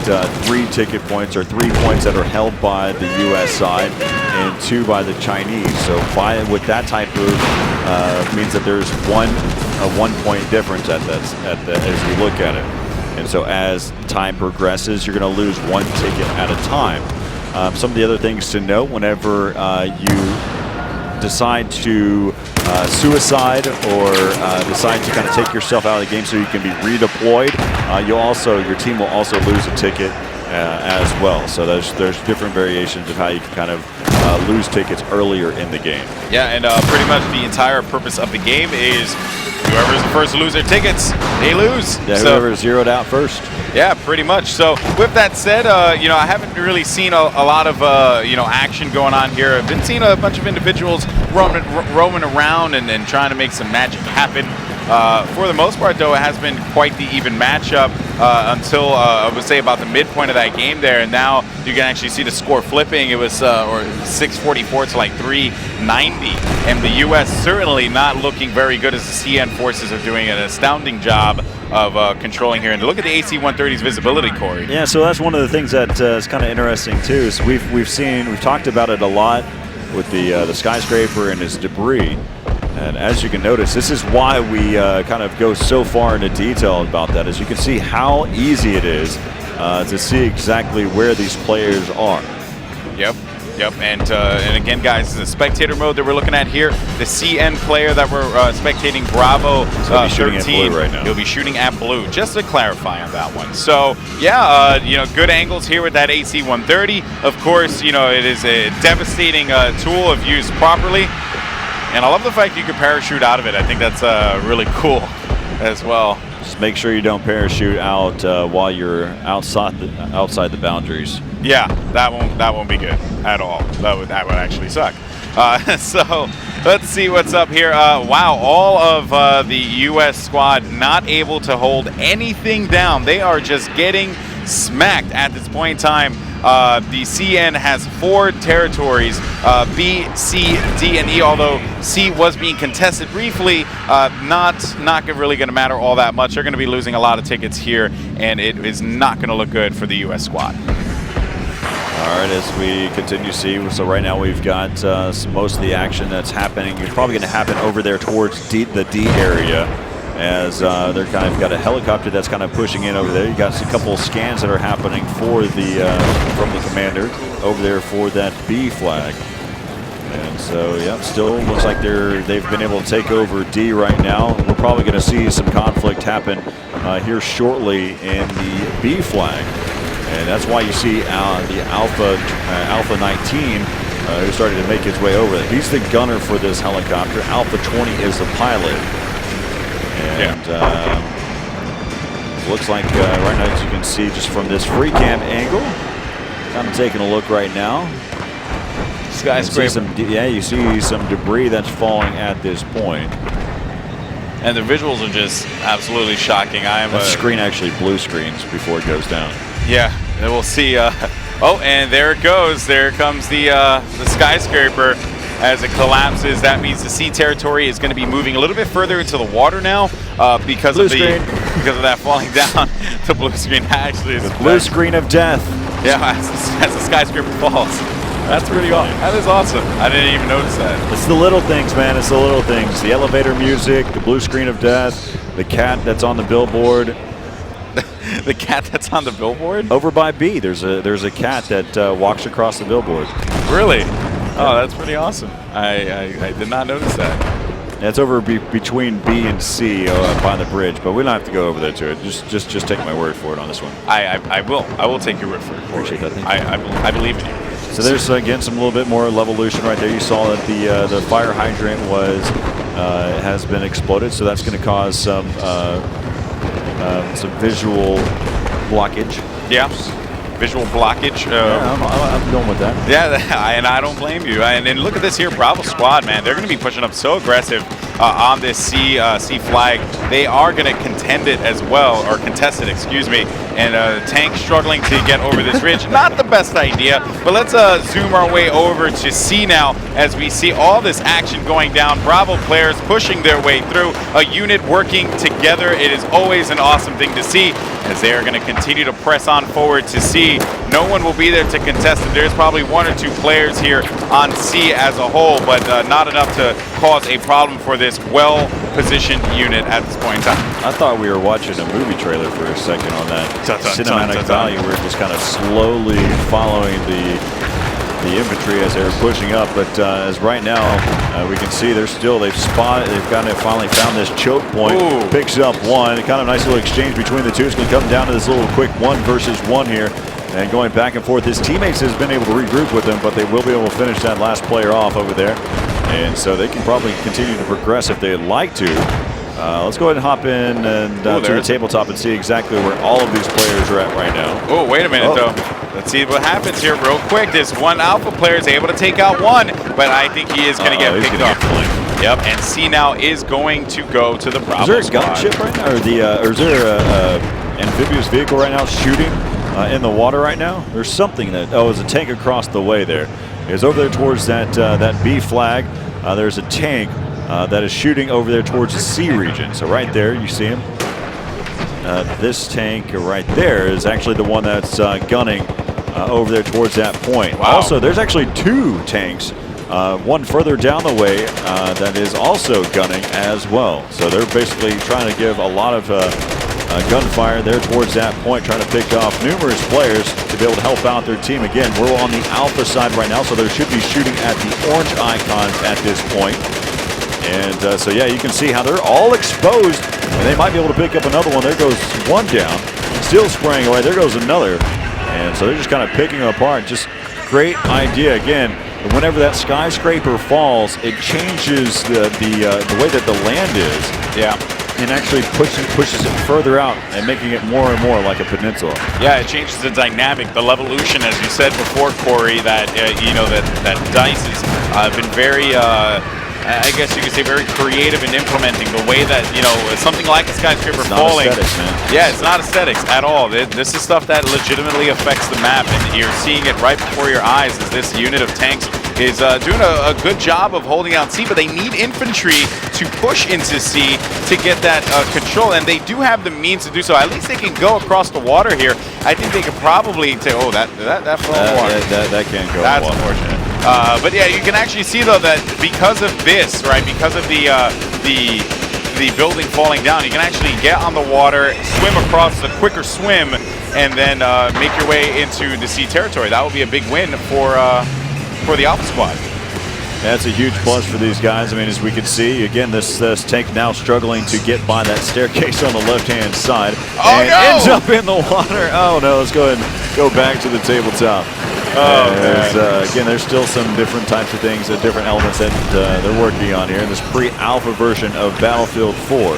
3 ticket points, or 3 points that are held by the U.S. side and 2 by the Chinese. So with that type of means that there's a 1 point difference as we look at it. And so as time progresses, you're going to lose 1 ticket at a time. Some of the other things to note whenever you decide to suicide or decide to kind of take yourself out of the game so you can be redeployed, your team will also lose a ticket as well. So there's different variations of how you can kind of lose tickets earlier in the game. Yeah, and pretty much the entire purpose of the game is whoever's the first to lose their tickets, they lose. Yeah, whoever zeroed out first. Yeah, pretty much. So with that said, I haven't really seen a lot of action going on here. I've been seeing a bunch of individuals roaming around and trying to make some magic happen. For the most part, though, it has been quite the even matchup until I would say about the midpoint of that game there. And now you can actually see the score flipping. It was or 644 to like 390. And the U.S. certainly not looking very good as the CN forces are doing an astounding job of controlling here. And look at the AC-130's visibility, Corey. Yeah, so that's one of the things that is kind of interesting too. Is we've talked about it a lot with the skyscraper and its debris. And as you can notice, this is why we kind of go so far into detail about that. As you can see how easy it is to see exactly where these players are. Yep, and again, guys, the spectator mode that we're looking at here, the CN player that we're spectating, Bravo 13, at blue right now. He'll be shooting at blue, just to clarify on that one. So, yeah, good angles here with that AC-130. Of course, it is a devastating tool if used properly. And I love the fact you can parachute out of it. I think that's really cool as well. Just make sure you don't parachute out while you're outside the boundaries. Yeah, that won't be good at all. That would actually suck. So let's see what's up here. Wow, all of the U.S. squad not able to hold anything down. They are just getting smacked at this point in time. The CN has 4 territories, B, C, D, and E, although C was being contested briefly. Not really going to matter all that much. They're going to be losing a lot of tickets here, and it is not going to look good for the U.S. squad. All right, as we continue to see, so right now we've got most of the action that's happening. It's probably going to happen over there towards the D area, as they're kind of got a helicopter that's kind of pushing in over there. You got a couple of scans that are happening for from the commander over there for that B flag. And so, yeah, still looks like they've been able to take over D right now. We're probably going to see some conflict happen here shortly in the B flag. And that's why you see the Alpha 19 who started to make his way over there. He's the gunner for this helicopter. Alpha 20 is the pilot. And looks like right now, as you can see just from this free cam angle, kind of taking a look right now. Skyscraper. You see some debris that's falling at this point. And the visuals are just absolutely shocking. That screen actually blue screens before it goes down. Yeah, and we'll see. Oh, and there it goes. There comes the skyscraper as it collapses. That means the C territory is going to be moving a little bit further into the water now because of that falling down. The blue screen actually is the blue screen of death. Yeah, as the skyscraper falls. That's pretty awesome. That is awesome. I didn't even notice that. It's the little things, man. It's the little things. The elevator music, the blue screen of death, the cat that's on the billboard. The cat that's on the billboard? Over by B, there's a cat that walks across the billboard. Really? Oh, that's pretty awesome. I did not notice that. Yeah, it's over between B and C by the bridge, but we don't have to go over there to it. Just take my word for it on this one. I will take your word for it. Appreciate that. I believe in you. So there's again some little bit more levolution right there. You saw that the fire hydrant has been exploded, so that's going to cause some visual blockage. Yeah, visual blockage. I'm going with that. Yeah, and I don't blame you. And look at this here, Bravo squad, man. They're going to be pushing up so aggressive on this C flag. They are going to contend it as well, or contest it, excuse me. And tank struggling to get over this ridge. Not the best idea, but let's zoom our way over to C now as we see all this action going down. Bravo players pushing their way through, a unit working together. It is always an awesome thing to see as they are going to continue to press on forward to C. No one will be there to contest it. There's probably 1 or 2 players here on C as a whole, but not enough to cause a problem for this well-positioned unit at this point in time. I thought we were watching a movie trailer for a second on that cinematic value. We're just kind of slowly following the infantry as they're pushing up, but as right now we can see they've kind of finally found this choke point. Ooh. Picks up 1. Kind of nice little exchange between the two. It's going to come down to this little quick 1 versus 1 here, and going back and forth. His teammates has been able to regroup with him, but they will be able to finish that last player off over there, and so they can probably continue to progress if they'd like to. Let's go ahead and hop in and to the tabletop and see exactly where all of these players are at right now. Oh, wait a minute, though. Let's see what happens here real quick. This one Alpha player is able to take out 1, but I think he is going to get picked up. Yep, and C now is going to go to the Bravo Is there a gunship right now, or is there a amphibious vehicle right now shooting in the water right now? There's something that, there's a tank across the way there. It's over there towards that B flag. There's a tank that is shooting over there towards the C region. So right there, you see him. This tank right there is actually the one that's gunning over there towards that point. Wow. Also, there's actually 2 tanks, one further down the way that is also gunning as well. So they're basically trying to give a lot of gunfire there towards that point, trying to pick off numerous players to be able to help out their team. Again, we're on the Alpha side right now, so they should be shooting at the orange icons at this point. And so, yeah, you can see how they're all exposed, and they might be able to pick up another one. There goes one down, still spraying away. There goes another. And so they're just kind of picking them apart. Just great idea. Again, whenever that skyscraper falls, it changes the way that the land is. Yeah. And actually pushes it further out and making it more and more like a peninsula. Yeah, it changes the dynamic, the levolution, as you said before, Corey, that, that DICE has been very, I guess you could say, very creative in implementing the way that, something like a skyscraper falling. It's not aesthetics, man. Yeah, it's not aesthetics at all. This is stuff that legitimately affects the map, and you're seeing it right before your eyes as this unit of tanks is doing a good job of holding out C, but they need infantry to push into C to get that control, and they do have the means to do so. At least they can go across the water here. I think they could probably take, that fell in the water. That can't go. That's unfortunate. But yeah, you can actually see though that because of this, right, because of the building falling down, you can actually get on the water, swim across, a quicker swim, and then make your way into the C territory. That would be a big win for the Alpha squad. That's a huge plus for these guys. I mean, as we can see, again, this tank now struggling to get by that staircase on the left-hand side. Oh, and no! ends up in the water. Oh, no, let's go ahead and go back to the tabletop. Again, there's still some different types of things, different elements that they're working on here in this pre-alpha version of Battlefield 4.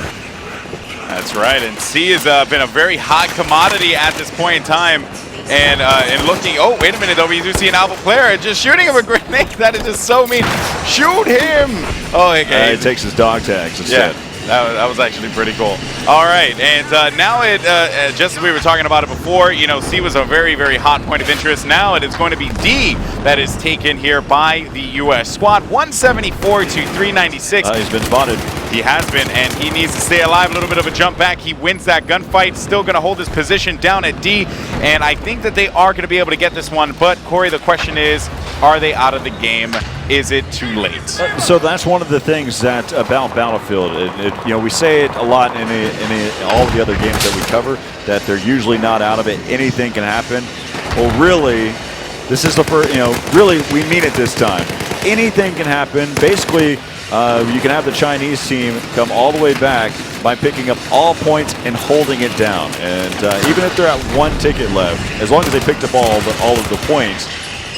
That's right, and C has been a very hot commodity at this point in time. And looking, oh, wait a minute, though, we do see an Alpha player just shooting him a grenade. That is just so mean. Shoot him! Oh, okay. He takes his dog tags instead. Yeah, that was actually pretty cool. All right, and now just as we were talking about it before, C was a very, very hot point of interest. Now it is going to be D that is taken here by the U.S. squad. 174 to 396. He's been spotted. He has been, and he needs to stay alive. A little bit of a jump back. He wins that gunfight. Still going to hold his position down at D, and I think that they are going to be able to get this one. But, Corey, the question is, are they out of the game? Is it too late? So that's one of the things that about Battlefield. We say it a lot in all the other games that we cover, that they're usually not out of it. Anything can happen. Well, really, this is the first. Really, we mean it this time. Anything can happen. Basically, you can have the Chinese team come all the way back by picking up all points and holding it down. And even if they're at 1 ticket left, as long as they picked up all of the points,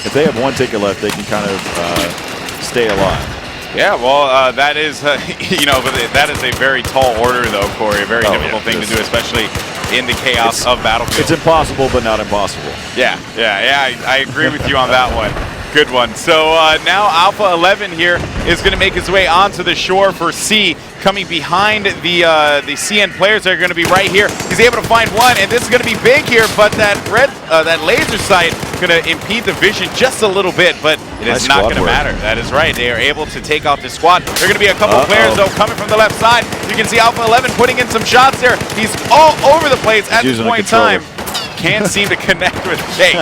if they have 1 ticket left, they can kind of stay alive. Yeah, well, that is, but that is a very tall order, though, Corey. A very difficult thing to do, especially in the chaos of Battlefield. It's impossible, but not impossible. Yeah, I agree with you on that one. Good one. So now Alpha 11 here is going to make his way onto the shore for C, coming behind the CN players that are going to be right here. He's able to find one, and this is going to be big here, but that laser sight going to impede the vision just a little bit, but it is not going to matter. That is right. They are able to take out the squad. There are going to be a couple of players, though, coming from the left side. You can see Alpha 11 putting in some shots there. He's all over the place at this point in time. Can't seem to connect with. Hey.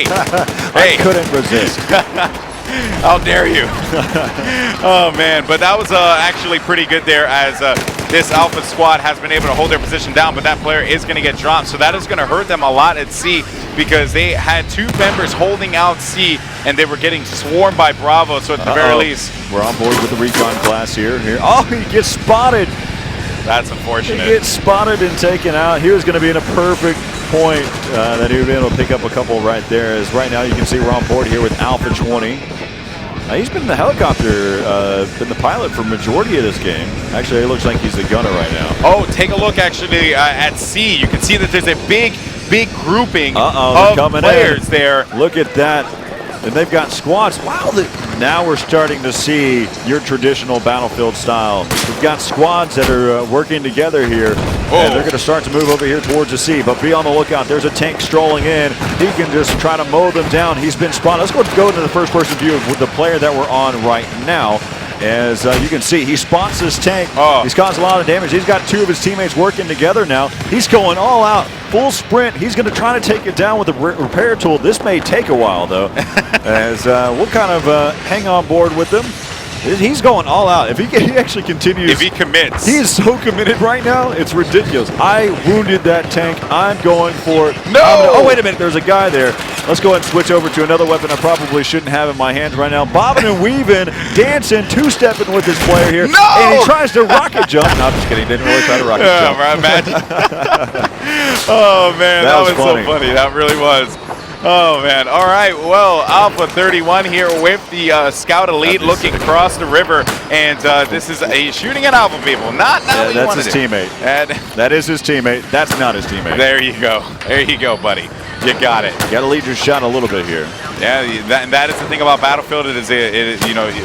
I couldn't resist. How dare you? Oh man, but that was actually pretty good there, as this Alpha squad has been able to hold their position down, but that player is going to get dropped, so that is going to hurt them a lot at C, because they had 2 members holding out C, and they were getting swarmed by Bravo. So at the very least, we're on board with the recon class here. Oh, he gets spotted. That's unfortunate. He gets spotted and taken out. He was going to be in a perfect point that he would be able to pick up a couple right there. As right now you can see we're on board here with Alpha 20. He's been in the helicopter, been the pilot for majority of this game. Actually, it looks like he's the gunner right now. Oh, take a look actually at C. You can see that there's a big grouping of players there. Look at that. And they've got squads. Wow, now we're starting to see your traditional Battlefield style. We've got squads that are working together here, and they're going to start to move over here towards the sea. But be on the lookout. There's a tank strolling in. He can just try to mow them down. He's been spotted. Let's go into the first-person view of the player that we're on right now. As you can see, he spots this tank. He's caused a lot of damage. He's got 2 of his teammates working together now. He's going all out, full sprint. He's going to try to take it down with a repair tool. This may take a while, though, as we'll kind of hang on board with him. He's going all out. If he actually continues. If he commits. He is so committed right now. It's ridiculous. I wounded that tank. I'm going for it. No! Oh, wait a minute. There's a guy there. Let's go ahead and switch over to another weapon I probably shouldn't have in my hands right now. Bobbing and weaving, dancing, two-stepping with this player here. No! And he tries to rocket jump. No, I'm just kidding. He didn't really try to rocket jump. Right, imagine. Oh, man. That was funny. so funny. That really was. Oh, man. All right. Well, Alpha 31 here with the Scout Elite looking across the river. And this is a shooting at Alpha people. Not what you wanted That's his teammate. That is his teammate. That's not his teammate. There you go. There you go, buddy. You got it. You got to lead your shot a little bit here. Yeah, and that is the thing about Battlefield. It is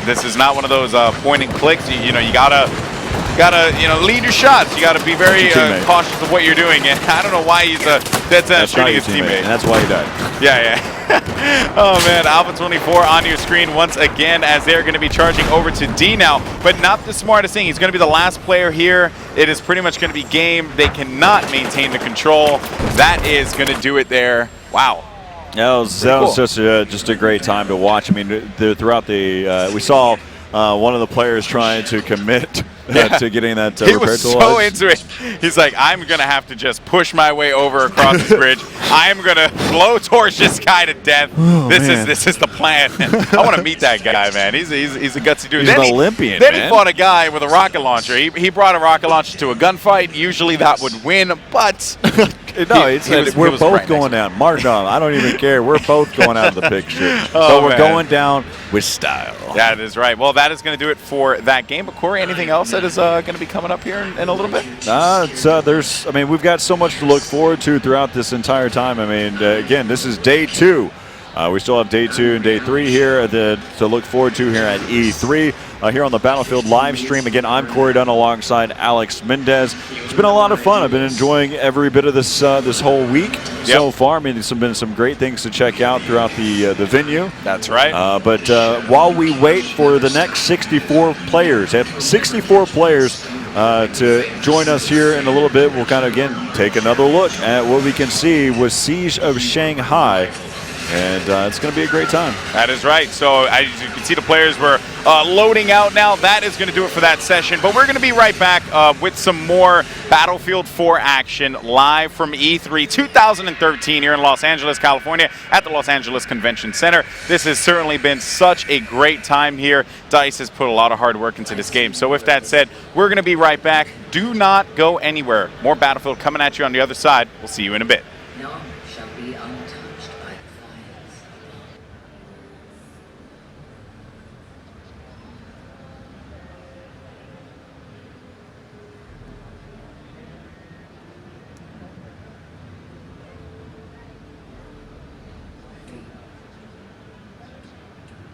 this is not one of those point and clicks. You gotta lead your shots. You gotta be very cautious of what you're doing. And I don't know why he's that's shooting his teammate. And that's why he died. Yeah. Oh man, Alpha 24 on your screen once again as they're going to be charging over to D now, but not the smartest thing. He's going to be the last player here. It is pretty much going to be game. They cannot maintain the control. That is going to do it there. Wow. That was just a great time to watch. I mean, throughout the we saw one of the players trying to commit to getting that he repair was tool. so into it. He's like, I'm going to have to just push my way over across this bridge. I'm going to blowtorch this guy to death. This is the plan. I want to meet that guy, man. He's a gutsy dude. He's an Olympian, Then man. he fought a guy with a rocket launcher. He brought a rocket launcher to a gunfight. Usually that would win, but we're both going down. Marjon, I don't even care. We're both going out of the picture. But we're going down with style. That is right. Well, that is going to do it for that game. But Corey, anything else that is going to be coming up here in a little bit? We've got so much to look forward to throughout this entire time. I mean, again, this is day 2. We still have day 2 and day 3 here to look forward to here at E3. Here on the Battlefield live stream. Again, I'm Corey Dunn alongside Alex Mendez. It's been a lot of fun. I've been enjoying every bit of this this whole week so far. I mean, there's been some great things to check out throughout the venue. That's right. But while we wait for the next 64 players, to join us here in a little bit, we'll kind of, again, take another look at what we can see with Siege of Shanghai. And it's going to be a great time. That is right. So as you can see, the players were loading out now. That is going to do it for that session. But we're going to be right back with some more Battlefield 4 action live from E3 2013 here in Los Angeles, California at the Los Angeles Convention Center. This has certainly been such a great time here. DICE has put a lot of hard work into this game. So with that said, we're going to be right back. Do not go anywhere. More Battlefield coming at you on the other side. We'll see you in a bit. None shall be untouched by the fires.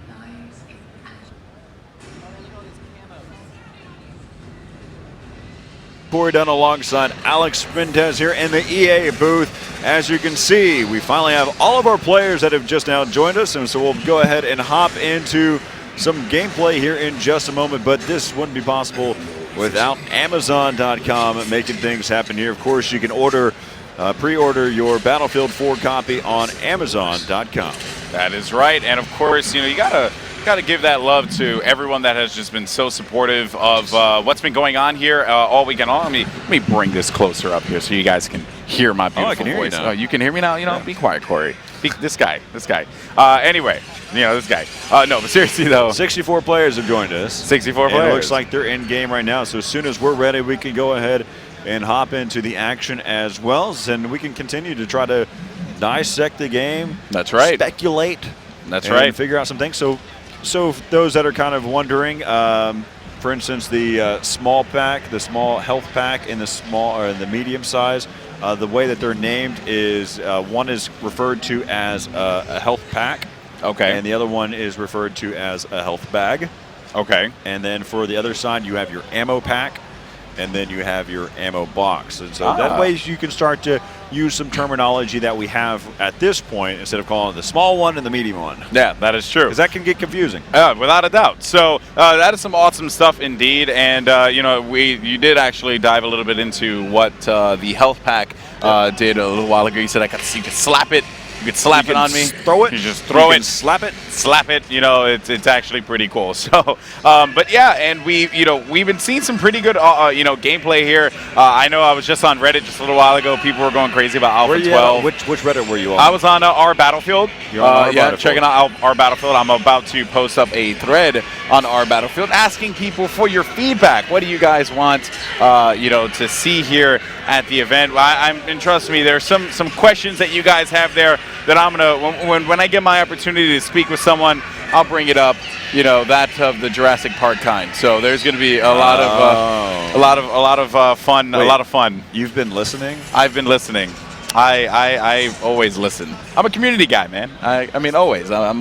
Lies in ash. Corey Dunn alongside Alex Mendez here in the EA booth. As you can see, we finally have all of our players that have just now joined us, and so we'll go ahead and hop into some gameplay here in just a moment, but this wouldn't be possible without Amazon.com making things happen here. Of course, you can pre-order your Battlefield 4 copy on Amazon.com. That is right, and of course, you gotta give that love to everyone that has just been so supportive of what's been going on here all weekend long. Let me bring this closer up here so you guys can hear my beautiful I can hear voice. you now. You can hear me now? Yeah. Be quiet, Corey. This guy. Anyway, this guy. No, but seriously though. 64 players have joined us. 64 and players. it looks like they're in game right now, so as soon as we're ready, we can go ahead and hop into the action as well, and we can continue to try to dissect the game. That's right. Speculate. That's and right. Figure out some things. So those that are kind of wondering, for instance, the small pack, the small health pack, and the medium size, the way that they're named is one is referred to as a health pack, Okay. And the other one is referred to as a health bag. Okay. And then for the other side, you have your ammo pack, and then you have your ammo box. And so that way you can start to use some terminology that we have at this point instead of calling it the small one and the medium one. Yeah, that is true. Because that can get confusing. Without a doubt. So that is some awesome stuff indeed. And, you did actually dive a little bit into what the health pack did a little while ago. You said you could slap it. You could slap it on me. Throw it. You just throw it. Slap it. Slap it. It's actually pretty cool. So, but yeah, and we've been seeing some pretty good, gameplay here. I know I was just on Reddit just a little while ago. People were going crazy about Alpha 12. Which Reddit were you on? I was on our Battlefield. You're on our Battlefield. Checking out our Battlefield. I'm about to post up a thread on our Battlefield asking people for your feedback. What do you guys want, to see here at the event? And trust me, there's some questions that you guys have there that I'm gonna when I get my opportunity to speak with someone, I'll bring it up. That of the Jurassic Park kind. So there's going to be a lot of fun. Wait, a lot of fun. You've been listening? I've been listening. I always listen. I'm a community guy, man. I mean, always. I'm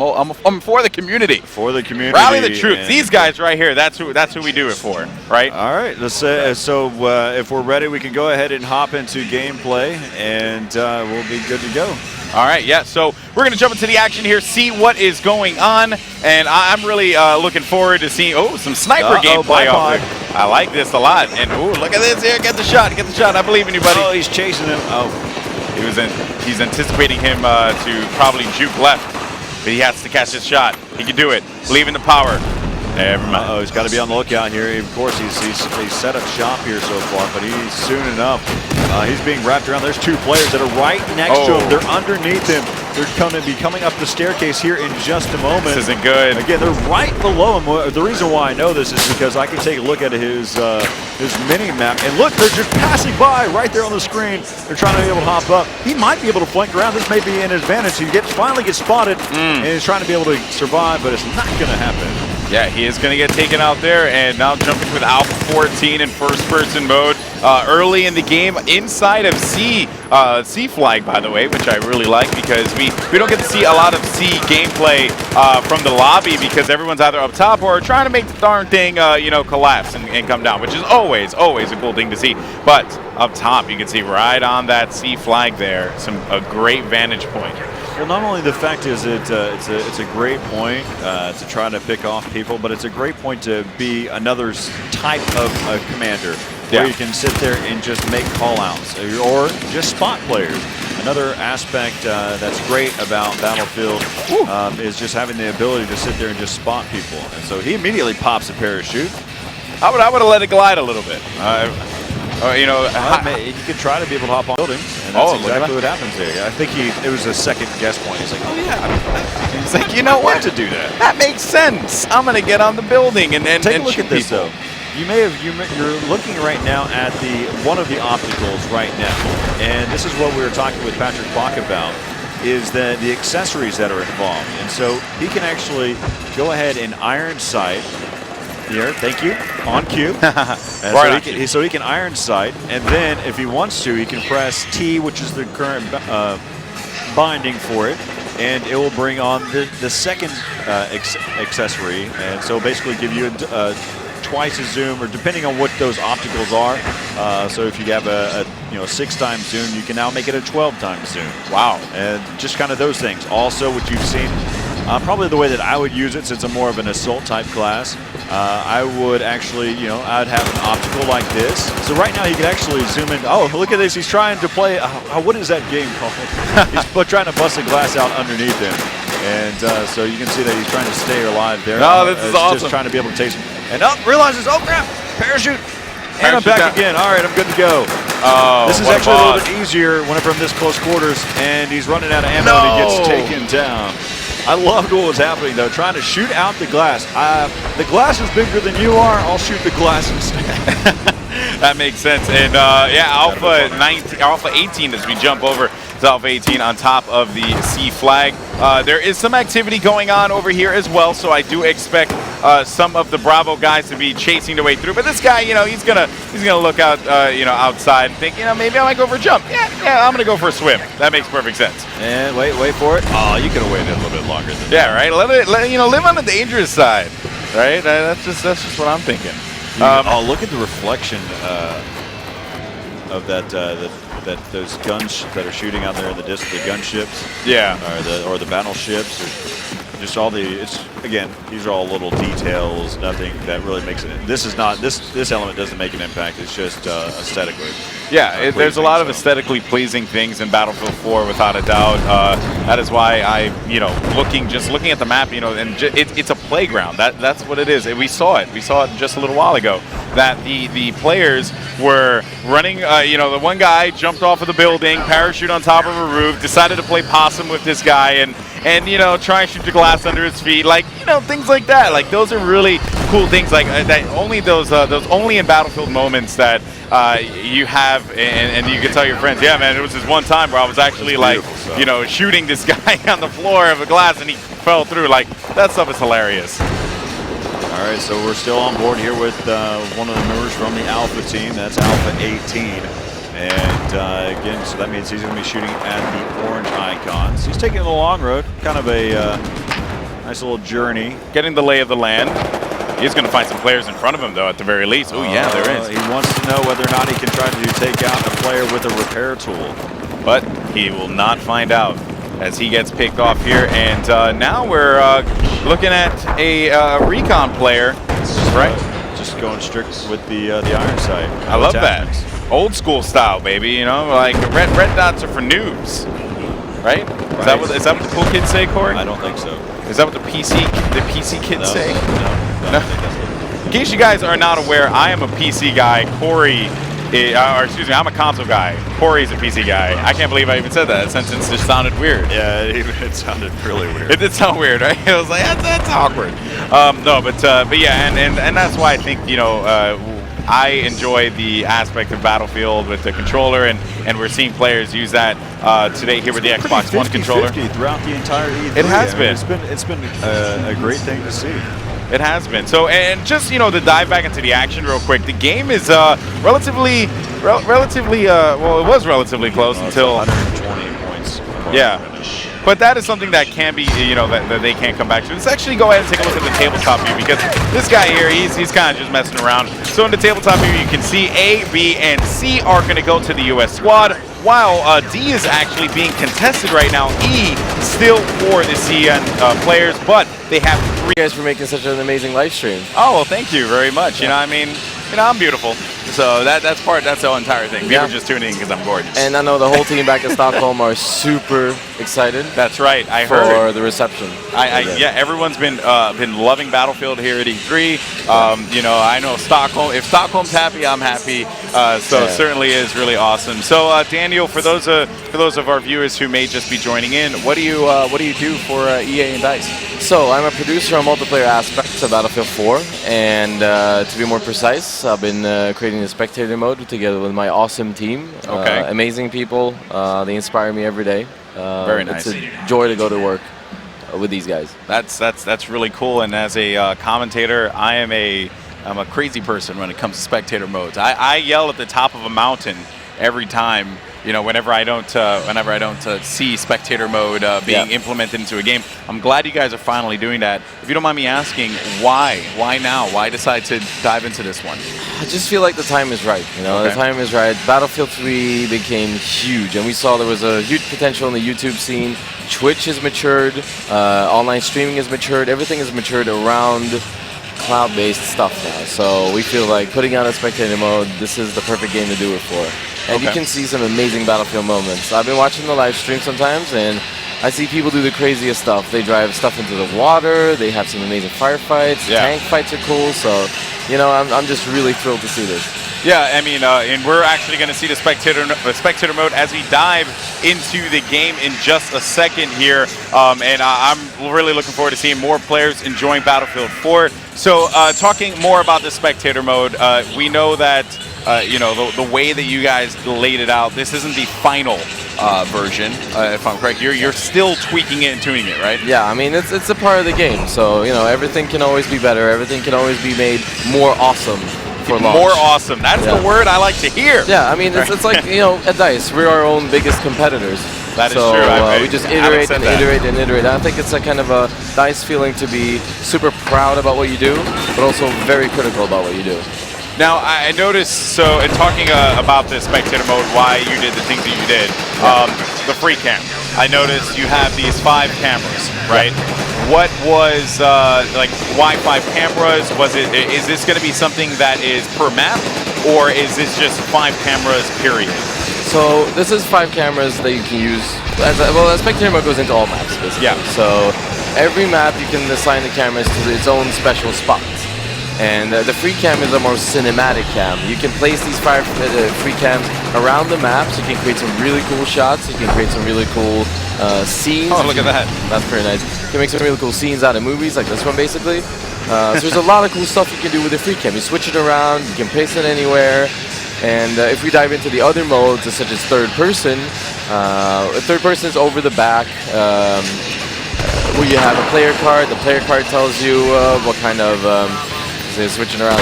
for the community. For the community. Rally the troops. These guys right here. That's who we do it for, right? All right. Let's if we're ready, we can go ahead and hop into gameplay, and we'll be good to go. All right, yeah, so we're going to jump into the action here, see what is going on, and I'm really looking forward to seeing, some sniper gameplay off here. I like this a lot, and look at this here, get the shot, I believe in you, buddy. Oh, he's chasing him. Oh. He's anticipating him to probably juke left, but he has to catch his shot. He can do it, believe in the power. Never mind. Oh, he's got to be on the lookout here. Of course, he's set up shop here so far, but he's soon enough. He's being wrapped around. There's two players that are right next to him. They're underneath him. They're coming up the staircase here in just a moment. This isn't good. Again, they're right below him. The reason why I know this is because I can take a look at his mini map, and look, they're just passing by right there on the screen. They're trying to be able to hop up. He might be able to flank around. This may be an advantage. He finally gets spotted, and he's trying to be able to survive, but it's not going to happen. Yeah, he is going to get taken out there, and now jumping with Alpha 14 in first-person mode early in the game inside of C flag, by the way, which I really like because we don't get to see a lot of C gameplay from the lobby because everyone's either up top or trying to make the darn thing, collapse and come down, which is always a cool thing to see. But up top, you can see right on that C flag there, a great vantage point. Well, not only the fact is it's a great point to try to pick off people, but it's a great point to be another type of commander where you can sit there and just make call-outs or just spot players. Another aspect that's great about Battlefield is just having the ability to sit there and just spot people. And so he immediately pops a parachute. I would have let it glide a little bit. He could try to be able to hop on buildings, and that's exactly what happens there. I think it was a second guess point. He's like, oh yeah. He's like, you know what? To do that. That makes sense. I'm going to get on the building and take a look shoot at this people. though. You're looking right now at one of the opticals right now, and this is what we were talking with Patrick Bach about. Is the accessories that are involved, and so he can actually go ahead and iron sight. Here, thank you. On cue. So he can iron sight, and then if he wants to, he can press T, which is the current binding for it, and it will bring on the second accessory, and so basically give you twice as zoom, or depending on what those opticals are. So if you have a 6x zoom, you can now make it a 12x zoom. Wow. And just kind of those things. Also, what you've seen. Probably the way that I would use it, since I'm more of an assault type class, I would actually, I'd have an optical like this. So right now he could actually zoom in. Oh, look at this. He's trying to play, what is that game called? He's trying to bust the glass out underneath him. And so you can see that he's trying to stay alive there. Oh, this is awesome. Just trying to be able to take some. And realizes, oh crap, parachute. And I'm back again. All right, I'm good to go. Oh, this is actually a little bit easier when I'm from this close quarters, and he's running out of ammo and he gets taken down. I loved what was happening, though, trying to shoot out the glass. The glass is bigger than you are. I'll shoot the glass instead. That makes sense. And, Alpha 18 as we jump over It's Alpha 18 on top of the C flag. There is some activity going on over here as well, so I do expect some of the Bravo guys to be chasing their way through. But this guy, you know, he's gonna look out, you know, outside and think, you know, maybe I might go for a jump. Yeah, I'm gonna go for a swim. That makes perfect sense. And wait for it. Oh, you could have waited a little bit longer than Yeah, right. You know, live on the dangerous side, right? That's just what I'm thinking. oh, look at the reflection of that those guns that are shooting out there in the distance, the gunships, Yeah. or the battleships, or just all the. It's again, these are all little details. Nothing that really makes it. This is not this element doesn't make an impact. It's just aesthetically. Yeah, there's a lot of so. aesthetically pleasing things in Battlefield 4, without a doubt. That is why you know, looking at the map, you know, and it's a playground. That's what it is. And we saw it just a little while ago. That the players were running. You know, the one guy jumped off of the building, parachute on top of a roof, decided to play possum with this guy, and you know, try and shoot the glass under his feet, like, you know, things like that. Like, those are really cool things. Like that only those only in Battlefield moments that you have, and you can tell your friends, yeah, man, it was this one time where I was actually like, you know, shooting this guy on the floor of a glass and he fell through. Like, that stuff is hilarious. All right, so we're still on board here with one of the members from the Alpha team. That's Alpha 18. And again, so that means he's going to be shooting at the orange icons. He's taking the long road, kind of a nice little journey. Getting the lay of the land. He's going to find some players in front of him, though, at the very least. Oh, yeah, there is. He wants to know whether or not he can try to take out a player with a repair tool. But he will not find out as he gets picked off here. And now we're looking at a recon player, right? Just going strict with the iron sight. I love that. Old school style, baby. You know, like red dots are for noobs, right? Is that what the cool kids say, Corey? I don't think so. Is that what the PC kids say? No. I don't think that's what. In case you guys are not aware, I am a PC guy. Corey, or excuse me, I'm a console guy. Corey's a PC guy. I can't believe I even said that. That sentence just sounded weird. Yeah, it sounded really weird. It did sound weird, right? I was like, that's awkward. No, but yeah, and that's why I think, you know, I enjoy the aspect of Battlefield with the controller, and we're seeing players use that today here with the Xbox One controller. 50 throughout the entire E3. It has been. It's been a great thing to see. It has been. So, and just, you know, to dive back into the action real quick, the game is relatively, well, it was relatively close until 120 points. Yeah. But that is something that can be, you know, that they can't come back to. Let's actually go ahead and take a look at the tabletop view, because this guy here, he's kind of just messing around. So in the tabletop view, you can see A, B, and C are going to go to the U.S. squad, while D is actually being contested right now. E still for the CN players, but they have three. You guys for making such an amazing live stream. Oh, well, thank you very much. You know, I mean, you know, I'm beautiful. So that's the whole entire thing. People just tuning in because I'm gorgeous. And I know the whole team back in Stockholm are super excited. That's right. I for heard the reception. Yeah, everyone's been loving Battlefield here at E3. You know, I know Stockholm. If Stockholm's happy, I'm happy. So it certainly is really awesome. So Daniel, for those of our viewers who may just be joining in, what do you do for EA and DICE? So I'm a producer on multiplayer aspects of Battlefield 4, and to be more precise, I've been creating the spectator mode together with my awesome team. Okay. Amazing people. They inspire me every day. Very nice. It's a joy to go to work with these guys. That's really cool. And as a commentator, I'm a crazy person when it comes to spectator modes. I yell at the top of a mountain every time. You know, whenever I don't see spectator mode being implemented into a game. I'm glad you guys are finally doing that. If you don't mind me asking, why? Why now? Why decide to dive into this one? I just feel like the time is right. You know, the time is right. Battlefield 3 became huge, and we saw there was a huge potential in the YouTube scene. Twitch has matured. Online streaming has matured. Everything has matured around cloud-based stuff now. So we feel like putting out a spectator mode, this is the perfect game to do it for. And you can see some amazing Battlefield moments. I've been watching the live stream sometimes, and I see people do the craziest stuff. They drive stuff into the water. They have some amazing firefights. Tank fights are cool. So, you know, I'm just really thrilled to see this. Yeah, I mean, and we're actually going to see the spectator mode as we dive into the game in just a second here. And I'm really looking forward to seeing more players enjoying Battlefield 4. So talking more about the spectator mode, we know that, you know, the way that you guys laid it out, this isn't the final version, if I'm correct. You're still tweaking it and tuning it, right? Yeah, I mean it's a part of the game, so you know everything can always be better. Everything can always be made more awesome for launch. More awesome. That's the word I like to hear. Yeah, I mean it's like at DICE we're our own biggest competitors. That is so, true. We just iterate and iterate and iterate. I think it's a kind of a DICE feeling to be super proud about what you do, but also very critical about what you do. Now, I noticed, so in talking about the spectator mode, why you did the things that you did, the free cam. I noticed you have these 5 cameras, right? What was, why 5 cameras? Is this going to be something that is per map, or is this just 5 cameras, period? So this is 5 cameras that you can use. The spectator mode goes into all maps, basically. Yeah. So every map you can assign the cameras to its own special spots. And the free cam is a more cinematic cam. You can place these 5 free cams around the map, so you can create some really cool shots. You can create some really cool scenes. Oh, look at that. That's pretty nice. You can make some really cool scenes out of movies, like this one, basically. So there's a lot of cool stuff you can do with the free cam. You switch it around, you can place it anywhere. And if we dive into the other modes, such as third person is over the back, where you have a player card. The player card tells you what kind of, switching around.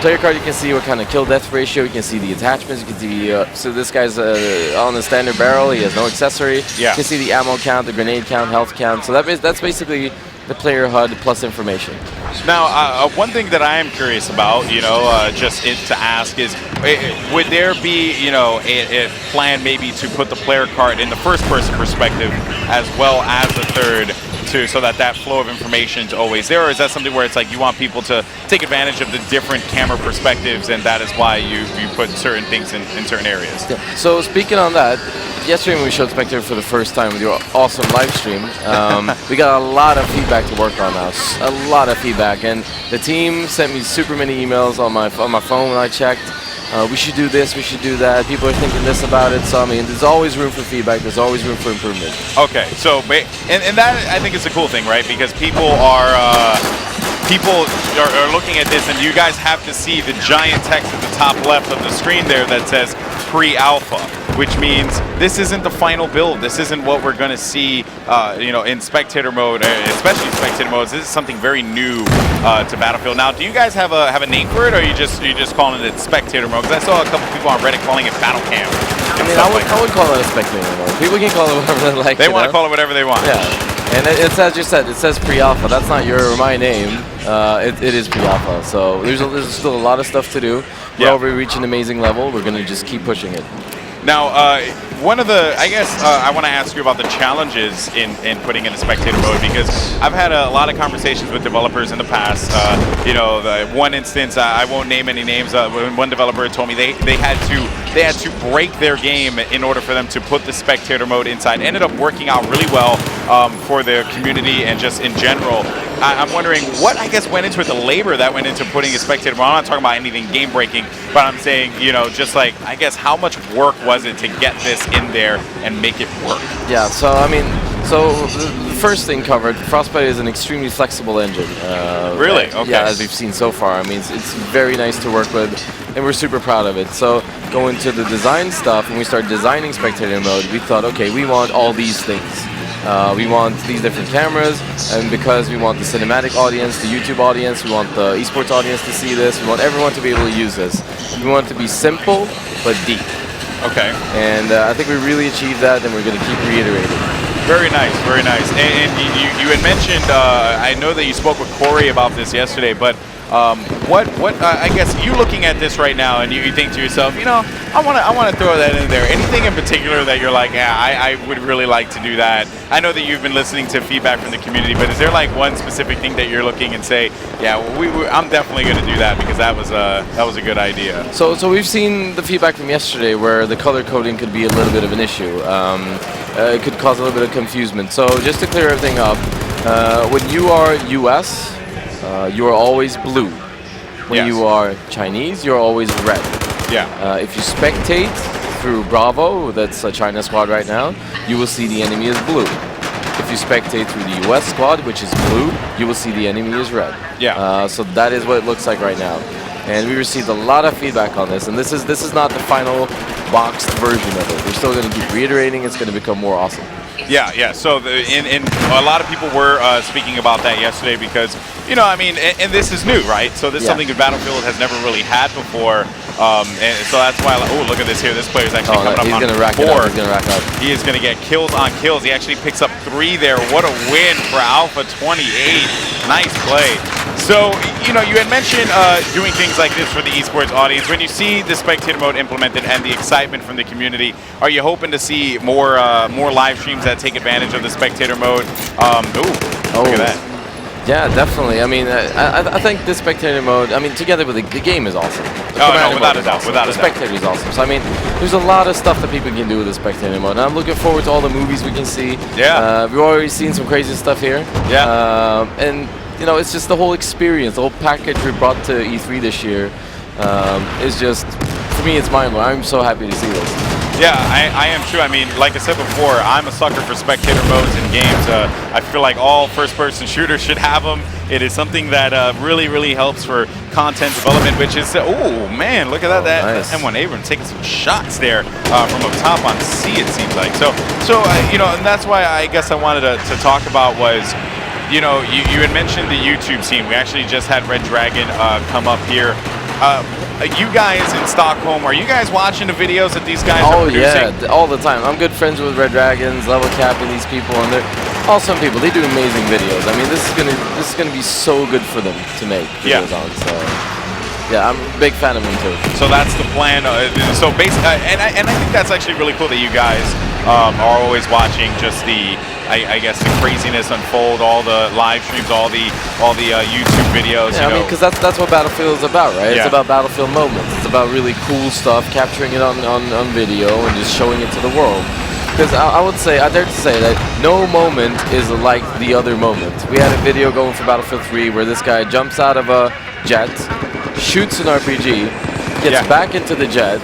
Player card, you can see what kind of kill-death ratio, you can see the attachments, you can see, so this guy's on the standard barrel, he has no accessory. Yeah. You can see the ammo count, the grenade count, health count, so that's basically the player HUD plus information. Now, one thing that I am curious about, to ask is, would there be, a plan maybe to put the player card in the first-person perspective as well as the third, so that flow of information is always there, or is that something where it's like you want people to take advantage of the different camera perspectives, and that is why you put certain things in certain areas? Yeah. So speaking on that, yesterday when we showed Spectre for the first time with your awesome live stream, we got a lot of feedback to work on now. A lot of feedback, and the team sent me super many emails on my phone when I checked. We should do this, we should do that. People are thinking this about it. So I mean, there's always room for feedback. There's always room for improvement. Okay, so and that I think is a cool thing, right? Because people are looking at this, and you guys have to see the giant text at the top left of the screen there that says pre-alpha, which means this isn't the final build. This isn't what we're going to see, in spectator mode, especially spectator modes. This is something very new to Battlefield. Now, do you guys have a name for it, or are you just calling it spectator mode? Because I saw a couple people on Reddit calling it battle cam. I mean, I would call it a spectator mode. People can call it whatever they like. They want to call it whatever they want. Yeah, and it's as you said, it says pre-alpha. That's not your or my name. It is pre-alpha. So there's still a lot of stuff to do. We're already reaching an amazing level. We're going to just keep pushing it. Now, one of the, I want to ask you about the challenges in putting in a spectator mode, because I've had a lot of conversations with developers in the past. The one instance, I won't name any names. One developer told me they had to break their game in order for them to put the spectator mode inside. Ended up working out really well for the community and just in general. I'm wondering what went into it, the labor that went into putting a spectator mode. I'm not talking about anything game breaking, but I'm saying, just like, how much work was it to get this in there and make it work? Yeah, so I mean, the first thing covered, Frostbite is an extremely flexible engine. Really? Okay. Yeah, as we've seen so far. I mean, it's very nice to work with, and we're super proud of it. So going to the design stuff, when we started designing spectator mode, we thought, okay, we want all these things. We want these different cameras, and because we want the cinematic audience, the YouTube audience, we want the esports audience to see this, we want everyone to be able to use this. We want it to be simple, but deep. Okay. And I think we really achieved that, and we're going to keep reiterating. Very nice, very nice. And you had mentioned, I know that you spoke with Corey about this yesterday, but you looking at this right now and you think to yourself, I want to throw that in there. Anything in particular that you're like, yeah, I would really like to do that? I know that you've been listening to feedback from the community, but is there like one specific thing that you're looking and say, yeah, I'm definitely going to do that because that was a good idea? So we've seen the feedback from yesterday where the color coding could be a little bit of an issue. It could cause a little bit of confusion. So just to clear everything up, when you are US, you are always blue. When you are Chinese, you're always red. Yeah. If you spectate through Bravo, that's a China squad right now, you will see the enemy is blue. If you spectate through the US squad, which is blue, you will see the enemy is red. Yeah. So that is what it looks like right now. And we received a lot of feedback on this, and this is not the final boxed version of it. They're still going to keep reiterating. It's going to become more awesome. Yeah, yeah. So a lot of people were speaking about that yesterday because, you know, I mean, and this is new, right? So this is something that Battlefield has never really had before. And so that's why, oh, look at this here. This player is actually coming up on 4. He's going to rack up. He is going to get kills on kills. He actually picks up 3 there. What a win for Alpha 28. Nice play. So, you know, you had mentioned doing things like this for the esports audience. When you see the spectator mode implemented and the excitement from the community, are you hoping to see more live streams that take advantage of the spectator mode? Look at that. Yeah, definitely. I mean, I think the spectator mode, I mean, together with the game is awesome. No, without a doubt. The spectator is awesome. So, I mean, there's a lot of stuff that people can do with the spectator mode. And I'm looking forward to all the movies we can see. Yeah. We've already seen some crazy stuff here. Yeah. And, you know, it's just the whole experience, the whole package we brought to E3 this year is just, for me, it's mind-blowing. I'm so happy to see this. Yeah, I am too. I mean, like I said before, I'm a sucker for spectator modes in games. I feel like all first-person shooters should have them. It is something that really, really helps for content development, which is, oh man, look at that. Nice. M1 Abrams taking some shots there from up top on C, it seems like. So you know, and that's why I guess I wanted to talk about was, you know, you had mentioned the YouTube scene. We actually just had Red Dragon come up here. You guys in Stockholm, are you guys watching the videos that these guys are producing? Yeah, all the time. I'm good friends with Red Dragons, Level Cap, and these people, and they're awesome people. They do amazing videos. I mean, this is gonna be so good for them to make videos on. So yeah, I'm a big fan of them too. So that's the plan. So basically, and I think that's actually really cool that you guys are always watching just I guess the craziness unfold, all the live streams, all the YouTube videos. Yeah, I mean, because that's what Battlefield is about, right? Yeah. It's about Battlefield moments. It's about really cool stuff, capturing it on video and just showing it to the world. Because I dare to say that no moment is like the other moment. We had a video going for Battlefield 3 where this guy jumps out of a jet, shoots an RPG, gets back into the jet,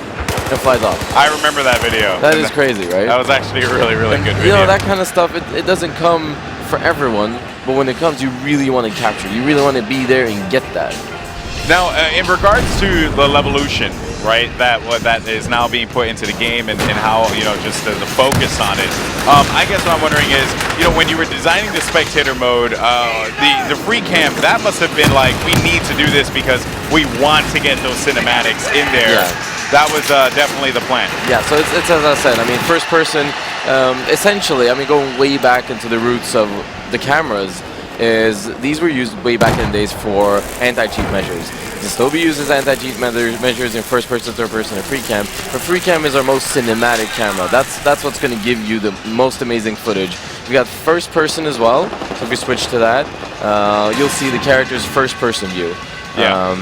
and flies off. I remember that video. That is crazy, right? That was actually a really, really good video. You know, that kind of stuff, it doesn't come for everyone, but when it comes, you really want to capture it. You really want to be there and get that. Now, in regards to the Levolution, right, that is now being put into the game and how, you know, just the focus on it, I guess what I'm wondering is, you know, when you were designing the spectator mode, the free cam, that must have been like, we need to do this because we want to get those cinematics in there. Yeah. That was definitely the plan. Yeah, so it's as I said, I mean, first person, essentially, I mean, going way back into the roots of the cameras, is these were used way back in the days for anti-cheat measures. It still be used as anti-cheat measures in first person, third person, and free cam. But free cam is our most cinematic camera. That's what's going to give you the most amazing footage. We got first person as well. So if we switch to that, you'll see the character's first person view. Yeah.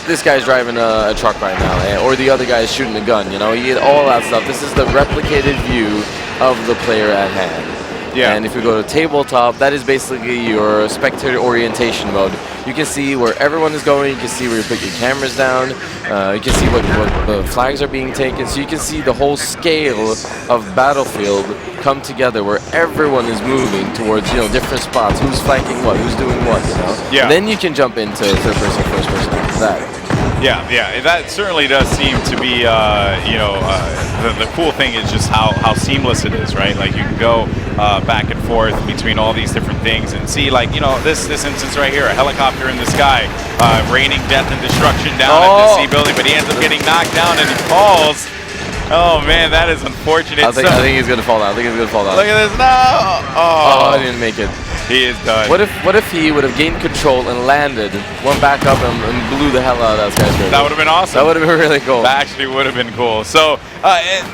This guy's driving a truck right now, or the other guy is shooting a gun. You know, you get all that stuff. This is the replicated view of the player at hand. Yeah. And if we go to tabletop, that is basically your spectator orientation mode. You can see where everyone is going. You can see where you put your cameras down. You can see what the flags are being taken. So you can see the whole scale of Battlefield come together, where everyone is moving towards, you know, different spots. Who's flanking what? Who's doing what? You know. Yeah. And then you can jump into third person, first person after that. Yeah, that certainly does seem to be, you know, the cool thing is just how seamless it is, right? Like you can go back and forth between all these different things and see, like, you know, this instance right here, a helicopter in the sky, raining death and destruction down at the C building, but he ends up getting knocked down and he falls. Oh man, that is unfortunate. I think he's gonna fall down. Look at this, no! Oh, I didn't make it. He is done. What if he would have gained control and landed, went back up and blew the hell out of that skyscraper? That would have been awesome. That would have been really cool. That actually would have been cool. So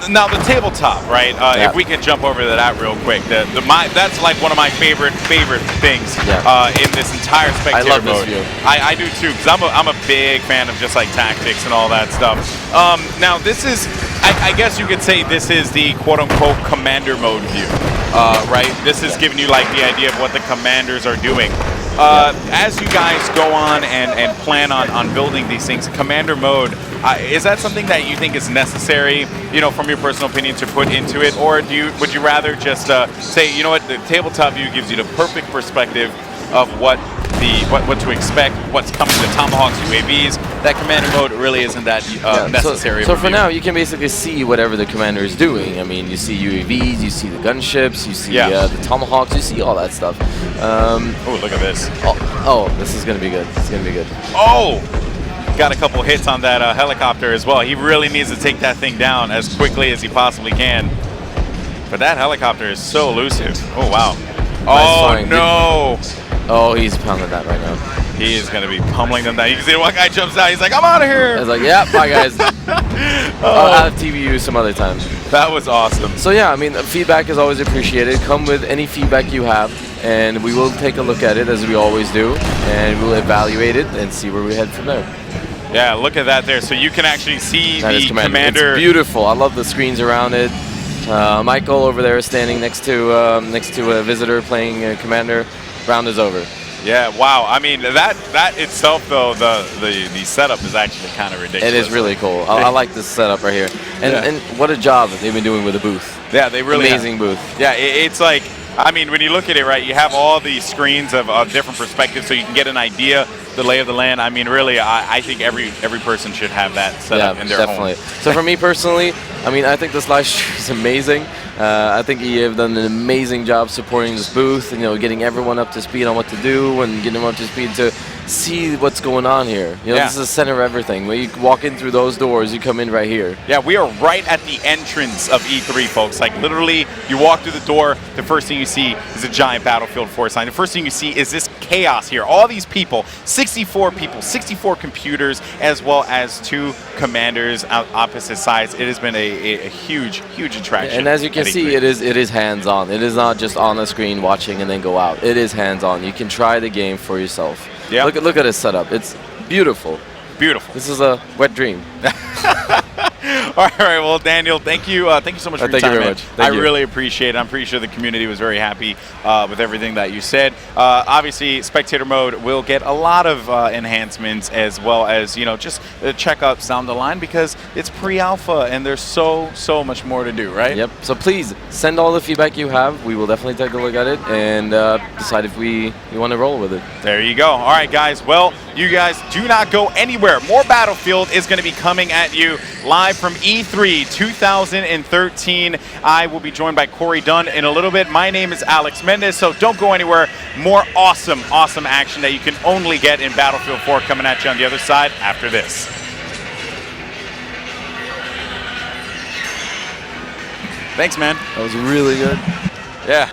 now the tabletop, right? If we can jump over to that real quick, that's like one of my favorite things in this entire spectator I love mode. this view. I do too, because I'm a big fan of just like tactics and all that stuff. Now this is, I guess you could say this is the quote-unquote commander mode view, right? This is giving you like the idea of what the commanders are doing. As you guys go on and plan on building these things, commander mode, is that something that you think is necessary, you know, from your personal opinion, to put into it, or would you rather just say, you know what, the tabletop view gives you the perfect perspective of what what to expect, what's coming to Tomahawks, UAVs. That commander mode really isn't that necessary. So for now, you can basically see whatever the commander is doing. I mean, you see UAVs, you see the gunships, you see the Tomahawks, you see all that stuff. Oh, look at this. Oh, this is going to be good. It's going to be good. Oh! Got a couple hits on that helicopter as well. He really needs to take that thing down as quickly as he possibly can. But that helicopter is so elusive. Oh, wow. Oh, no! Oh, he's pounding that right now. He is going to be pummeling them down. You can see one guy jumps out. He's like, I'm out of here. I was like, yeah, bye, guys. I'll have TV you some other time. That was awesome. So, yeah, I mean, feedback is always appreciated. Come with any feedback you have, and we will take a look at it, as we always do, and we'll evaluate it and see where we head from there. Yeah, look at that there. So you can actually see that the commander. It's beautiful. I love the screens around it. Michael over there is standing next to a visitor playing commander. Round is over. Yeah, wow. I mean, that itself, though, the setup is actually kind of ridiculous. It is really cool. I like this setup right here. And what a job that they've been doing with the booth. Yeah, they really amazing booth. Yeah, it's like, I mean, when you look at it, right, you have all these screens of different perspectives, so you can get an idea, the lay of the land. I mean, really, I think every person should have that set up in their definitely. home. So for me personally, I mean, I think this live stream is amazing. I think EA have done an amazing job supporting this booth, and, getting everyone up to speed on what to do and getting them up to speed to see what's going on here. This is the center of everything. When you walk in through those doors, you come in right here. Yeah, we are right at the entrance of E3, folks. Like, literally, you walk through the door, the first thing you see is a giant Battlefield 4 sign. The first thing you see is this chaos here. All these people, 64 people, 64 computers, as well as 2 commanders on opposite sides. It has been a huge, huge attraction. And as you can see, it is hands-on. It is not just on the screen watching and then go out. It is hands-on. You can try the game for yourself. Yeah. Look at his setup. It's beautiful. Beautiful. This is a wet dream. All right, well, Daniel, thank you so much for your time, very man. much. I really appreciate it. I'm pretty sure the community was very happy with everything that you said. Obviously, spectator mode will get a lot of enhancements, as well as just checkups down the line, because it's pre-alpha and there's so much more to do, right? Yep. So please send all the feedback you have. We will definitely take a look at it and decide if we want to roll with it. There you go. All right, guys. Well, you guys do not go anywhere. More Battlefield is going to be coming at you live from E3 2013. I will be joined by Corey Dunn in a little bit. My name is Alex Mendez, so don't go anywhere. More awesome action that you can only get in Battlefield 4 coming at you on the other side after this. Thanks, man. That was really good. Yeah.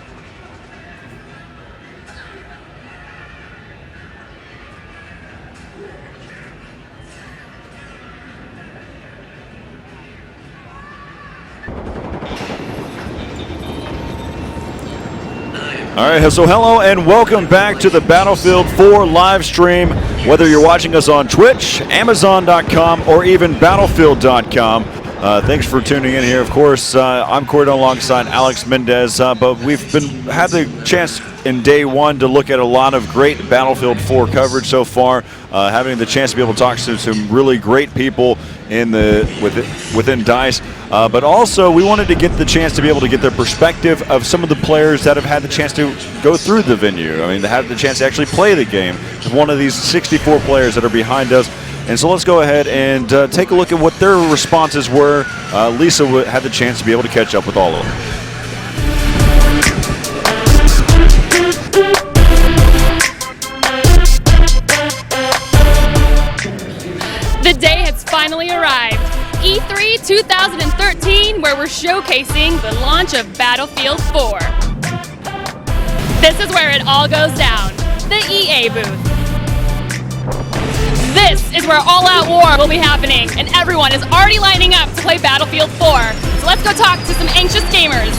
All right, so hello and welcome back to the Battlefield 4 live stream. Whether you're watching us on Twitch, Amazon.com, or even Battlefield.com, thanks for tuning in here. Of course, I'm Corey Dunn alongside Alex Mendez, but we've had the chance in day one to look at a lot of great Battlefield 4 coverage so far, having the chance to be able to talk to some really great people within DICE, but also we wanted to get the chance to be able to get their perspective of some of the players that have had the chance to go through the venue. I mean, to have the chance to actually play the game. One of these 64 players that are behind us. And so let's go ahead and take a look at what their responses were. Lisa had the chance to be able to catch up with all of them. The day has finally arrived. E3 2013, where we're showcasing the launch of Battlefield 4. This is where it all goes down, the EA booth. This is where all-out war will be happening, and everyone is already lining up to play Battlefield 4. So let's go talk to some anxious gamers.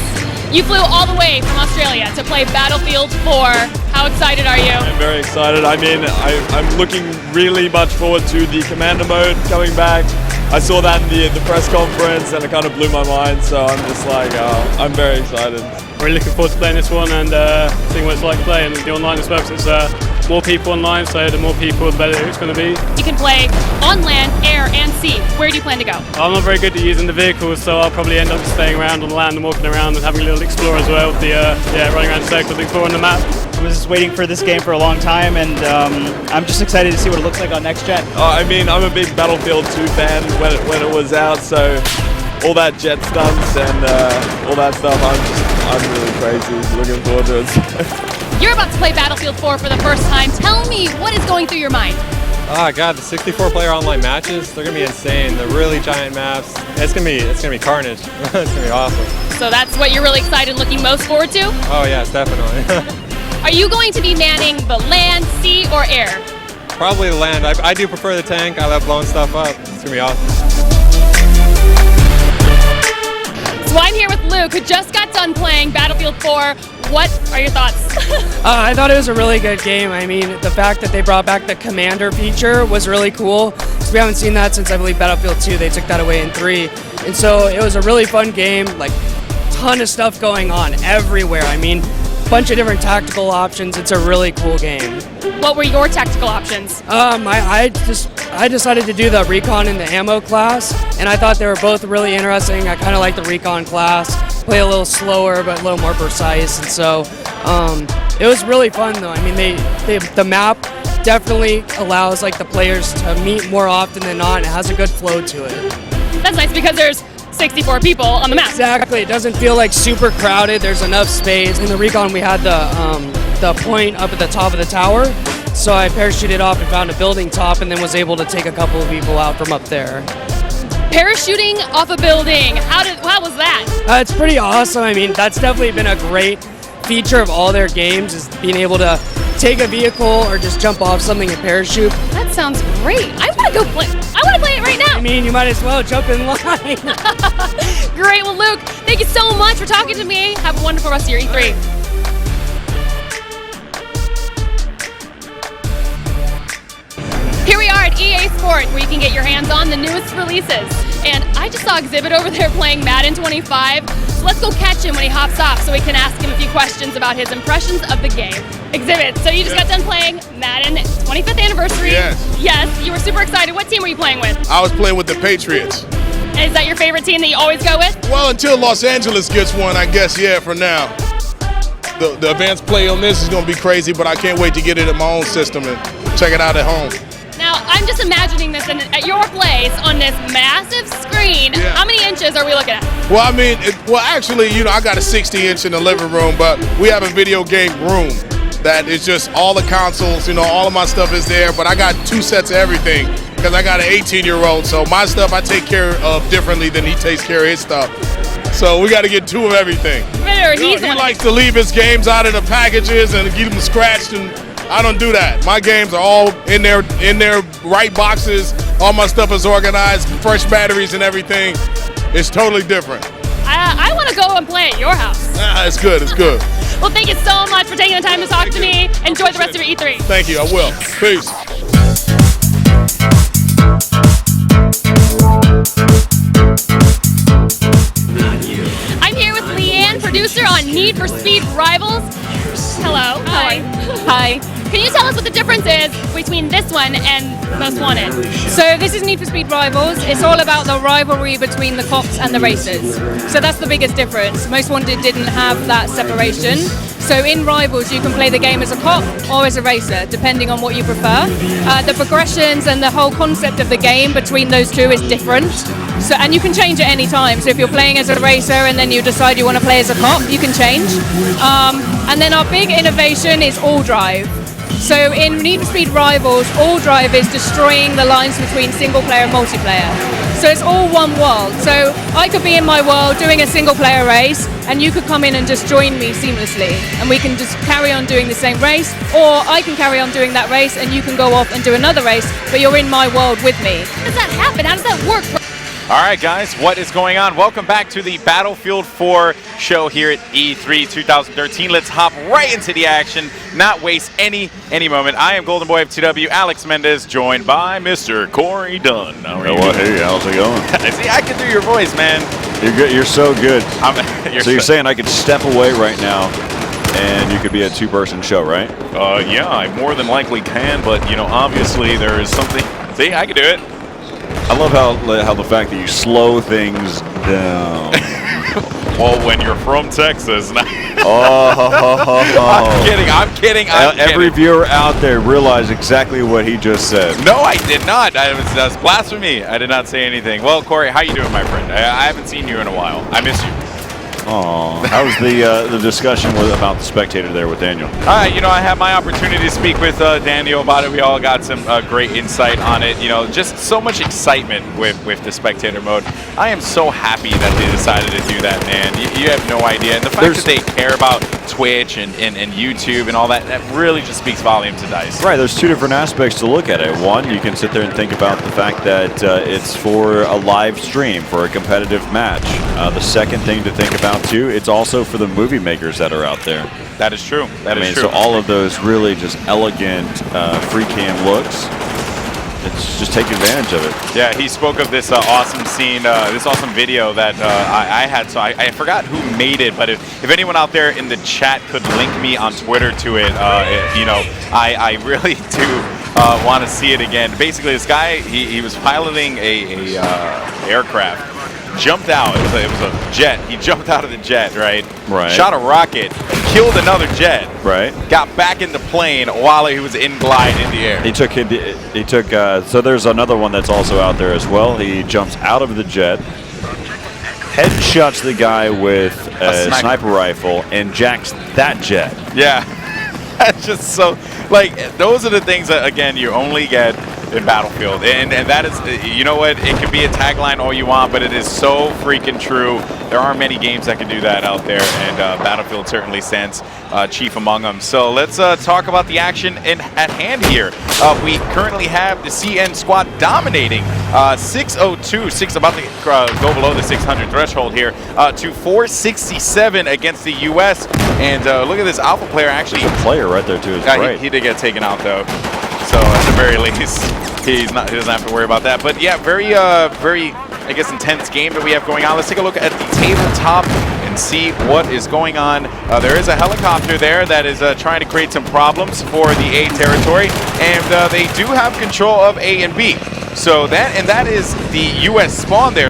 You flew all the way from Australia to play Battlefield 4. How excited are you? I'm very excited. I mean, I'm looking really much forward to the commander mode coming back. I saw that in the press conference and it kind of blew my mind, so I'm just like, I'm very excited. Really looking forward to playing this one and seeing what it's like to play, and the online as well, because it's more people online, so the more people, the better it's going to be. You can play on land, air, and sea. Where do you plan to go? I'm not very good at using the vehicles, so I'll probably end up staying around on land and walking around and having a little explore as well, the running around in circles, exploring the map. I was waiting for this game for a long time, and I'm just excited to see what it looks like on next gen. I mean, I'm a big Battlefield 2 fan when it was out, so all that jet stunts and all that stuff, I'm really crazy. Looking forward to it. You're about to play Battlefield 4 for the first time. Tell me, what is going through your mind? Oh god, the 64-player online matches, they're gonna be insane. The really giant maps. It's gonna be carnage. It's gonna be awesome. So that's what you're really excited and looking most forward to? Oh yes, definitely. Are you going to be manning the land, sea, or air? Probably the land. I do prefer the tank. I love blowing stuff up. It's gonna be awesome. So I'm here with Luke, who just got done playing Battlefield 4. What are your thoughts? I thought it was a really good game. I mean, the fact that they brought back the commander feature was really cool. We haven't seen that since, I believe, Battlefield 2. They took that away in 3. And so it was a really fun game, like ton of stuff going on everywhere. I mean, bunch of different tactical options. It's a really cool game. What were your tactical options? I decided to do the recon and the ammo class, and I thought they were both really interesting. I kind of like the recon class, play a little slower but a little more precise, and so it was really fun though. I mean, the map definitely allows like the players to meet more often than not, and it has a good flow to it. That's nice because there's 64 people on the map. Exactly. It doesn't feel like super crowded. There's enough space. In the recon, we had the point up at the top of the tower, so I parachuted off and found a building top, and then was able to take a couple of people out from up there. Parachuting off a building. How was that? It's pretty awesome. I mean, that's definitely been a great feature of all their games, is being able to take a vehicle or just jump off something and parachute. That sounds great. I want to go play. I want to play it right now. I mean, you might as well jump in line. Great. Well, Luke, thank you so much for talking to me. Have a wonderful rest of your E3. Here we are at EA Sports, where you can get your hands on the newest releases. And I just saw Exhibit over there playing Madden 25. So let's go catch him when he hops off so we can ask him a few questions about his impressions of the game. Exhibit, so you just got done playing Madden 25th anniversary. Yes. Yes, you were super excited. What team were you playing with? I was playing with the Patriots. And is that your favorite team that you always go with? Well, until Los Angeles gets one, I guess, yeah, for now. The advanced play on this is going to be crazy, but I can't wait to get it in my own system and check it out at home. Now, I'm just imagining this at your place on this massive screen. Yeah. How many inches are we looking at? Well, I mean, actually, I got a 60-inch in the living room, but we have a video game room that is just all the consoles, all of my stuff is there, but I got 2 sets of everything because I got an 18-year-old, so my stuff I take care of differently than he takes care of his stuff. So we got to get 2 of everything. He likes to leave his games out of the packages and get them scratched, and I don't do that. My games are all in their right boxes. All my stuff is organized, fresh batteries and everything. It's totally different. I want to go and play at your house. It's good, it's good. Well, thank you so much for taking the time to talk to me. Enjoy the rest of your E3. Thank you, I will. Peace. I'm here with Leanne, producer on Need for Speed Rivals. Hello. Hi. Hi. Can you tell us what the difference is between this one and Most Wanted? So this is Need for Speed Rivals. It's all about the rivalry between the cops and the racers. So that's the biggest difference. Most Wanted didn't have that separation. So in Rivals, you can play the game as a cop or as a racer, depending on what you prefer. The progressions and the whole concept of the game between those two is different. So, and you can change at any time. So if you're playing as a racer and then you decide you want to play as a cop, you can change. And then our big innovation is all drive. So in Need for Speed Rivals, all drive is destroying the lines between single player and multiplayer. So it's all one world. So I could be in my world doing a single player race, and you could come in and just join me seamlessly, and we can just carry on doing the same race, or I can carry on doing that race and you can go off and do another race, but you're in my world with me. How does that happen? How does that work? All right, guys, what is going on? Welcome back to the Battlefield 4 show here at E3 2013. Let's hop right into the action, not waste any moment. I am Golden Boy of TW, Alex Mendez, joined by Mr. Corey Dunn. Hey, how's it going? See, I can do your voice, man. You're good. You're so good. You're so saying I could step away right now, and you could be a 2-person show, right? Yeah, I more than likely can, but obviously there is something. See, I can do it. I love how the fact that you slow things down. Well, when you're from Texas. I'm kidding. Every viewer out there realized exactly what he just said. No, I did not. That's blasphemy. I did not say anything. Well, Corey, how you doing, my friend? I haven't seen you in a while. I miss you. Oh, how was the discussion about the spectator there with Daniel? You know, I had my opportunity to speak with Daniel about it. We all got some great insight on it. You know, just so much excitement with the spectator mode. I am so happy that they decided to do that, man. You have no idea. And the fact that they care about Twitch and YouTube and all that, that really just speaks volume to DICE. Right, there's two different aspects to look at it. One, you can sit there and think about the fact that it's for a live stream, for a competitive match. The second thing to think about, too, it's also for the movie makers that are out there. That is true. That is true. So all of those really just elegant free cam looks, it's just take advantage of it. Yeah, he spoke of this awesome scene, this awesome video that I had. So I forgot who made it, but if anyone out there in the chat could link me on Twitter to it, you know, I really do want to see it again. Basically, this guy, he was piloting a aircraft. Jumped out. It was a jet. He jumped out of the jet, right? Right. Shot a rocket, killed another jet. Right. Got back in the plane while he was in glide in the air. He took. So there's another one that's also out there as well. He jumps out of the jet, headshots the guy with a sniper rifle, and jacks that jet. Yeah. That's just so, like, those are the things that, again, you only get in Battlefield. And that is, you know what, it can be a tagline all you want, but it is so freaking true. There aren't many games that can do that out there, and Battlefield certainly stands chief among them. So let's talk about the action at hand here. We currently have the CN squad dominating 602, about to go below the 600 threshold here, to 467 against the U.S. And look at this Alpha player actually. There's a player right there too. Is He did get taken out though. So at the very least, he doesn't have to worry about that. But yeah, very, I guess, intense game that we have going on. Let's take a look at the tabletop and see what is going on. There is a helicopter there that is trying to create some problems for the A territory, and they do have control of A and B. So that is the U.S. spawn there.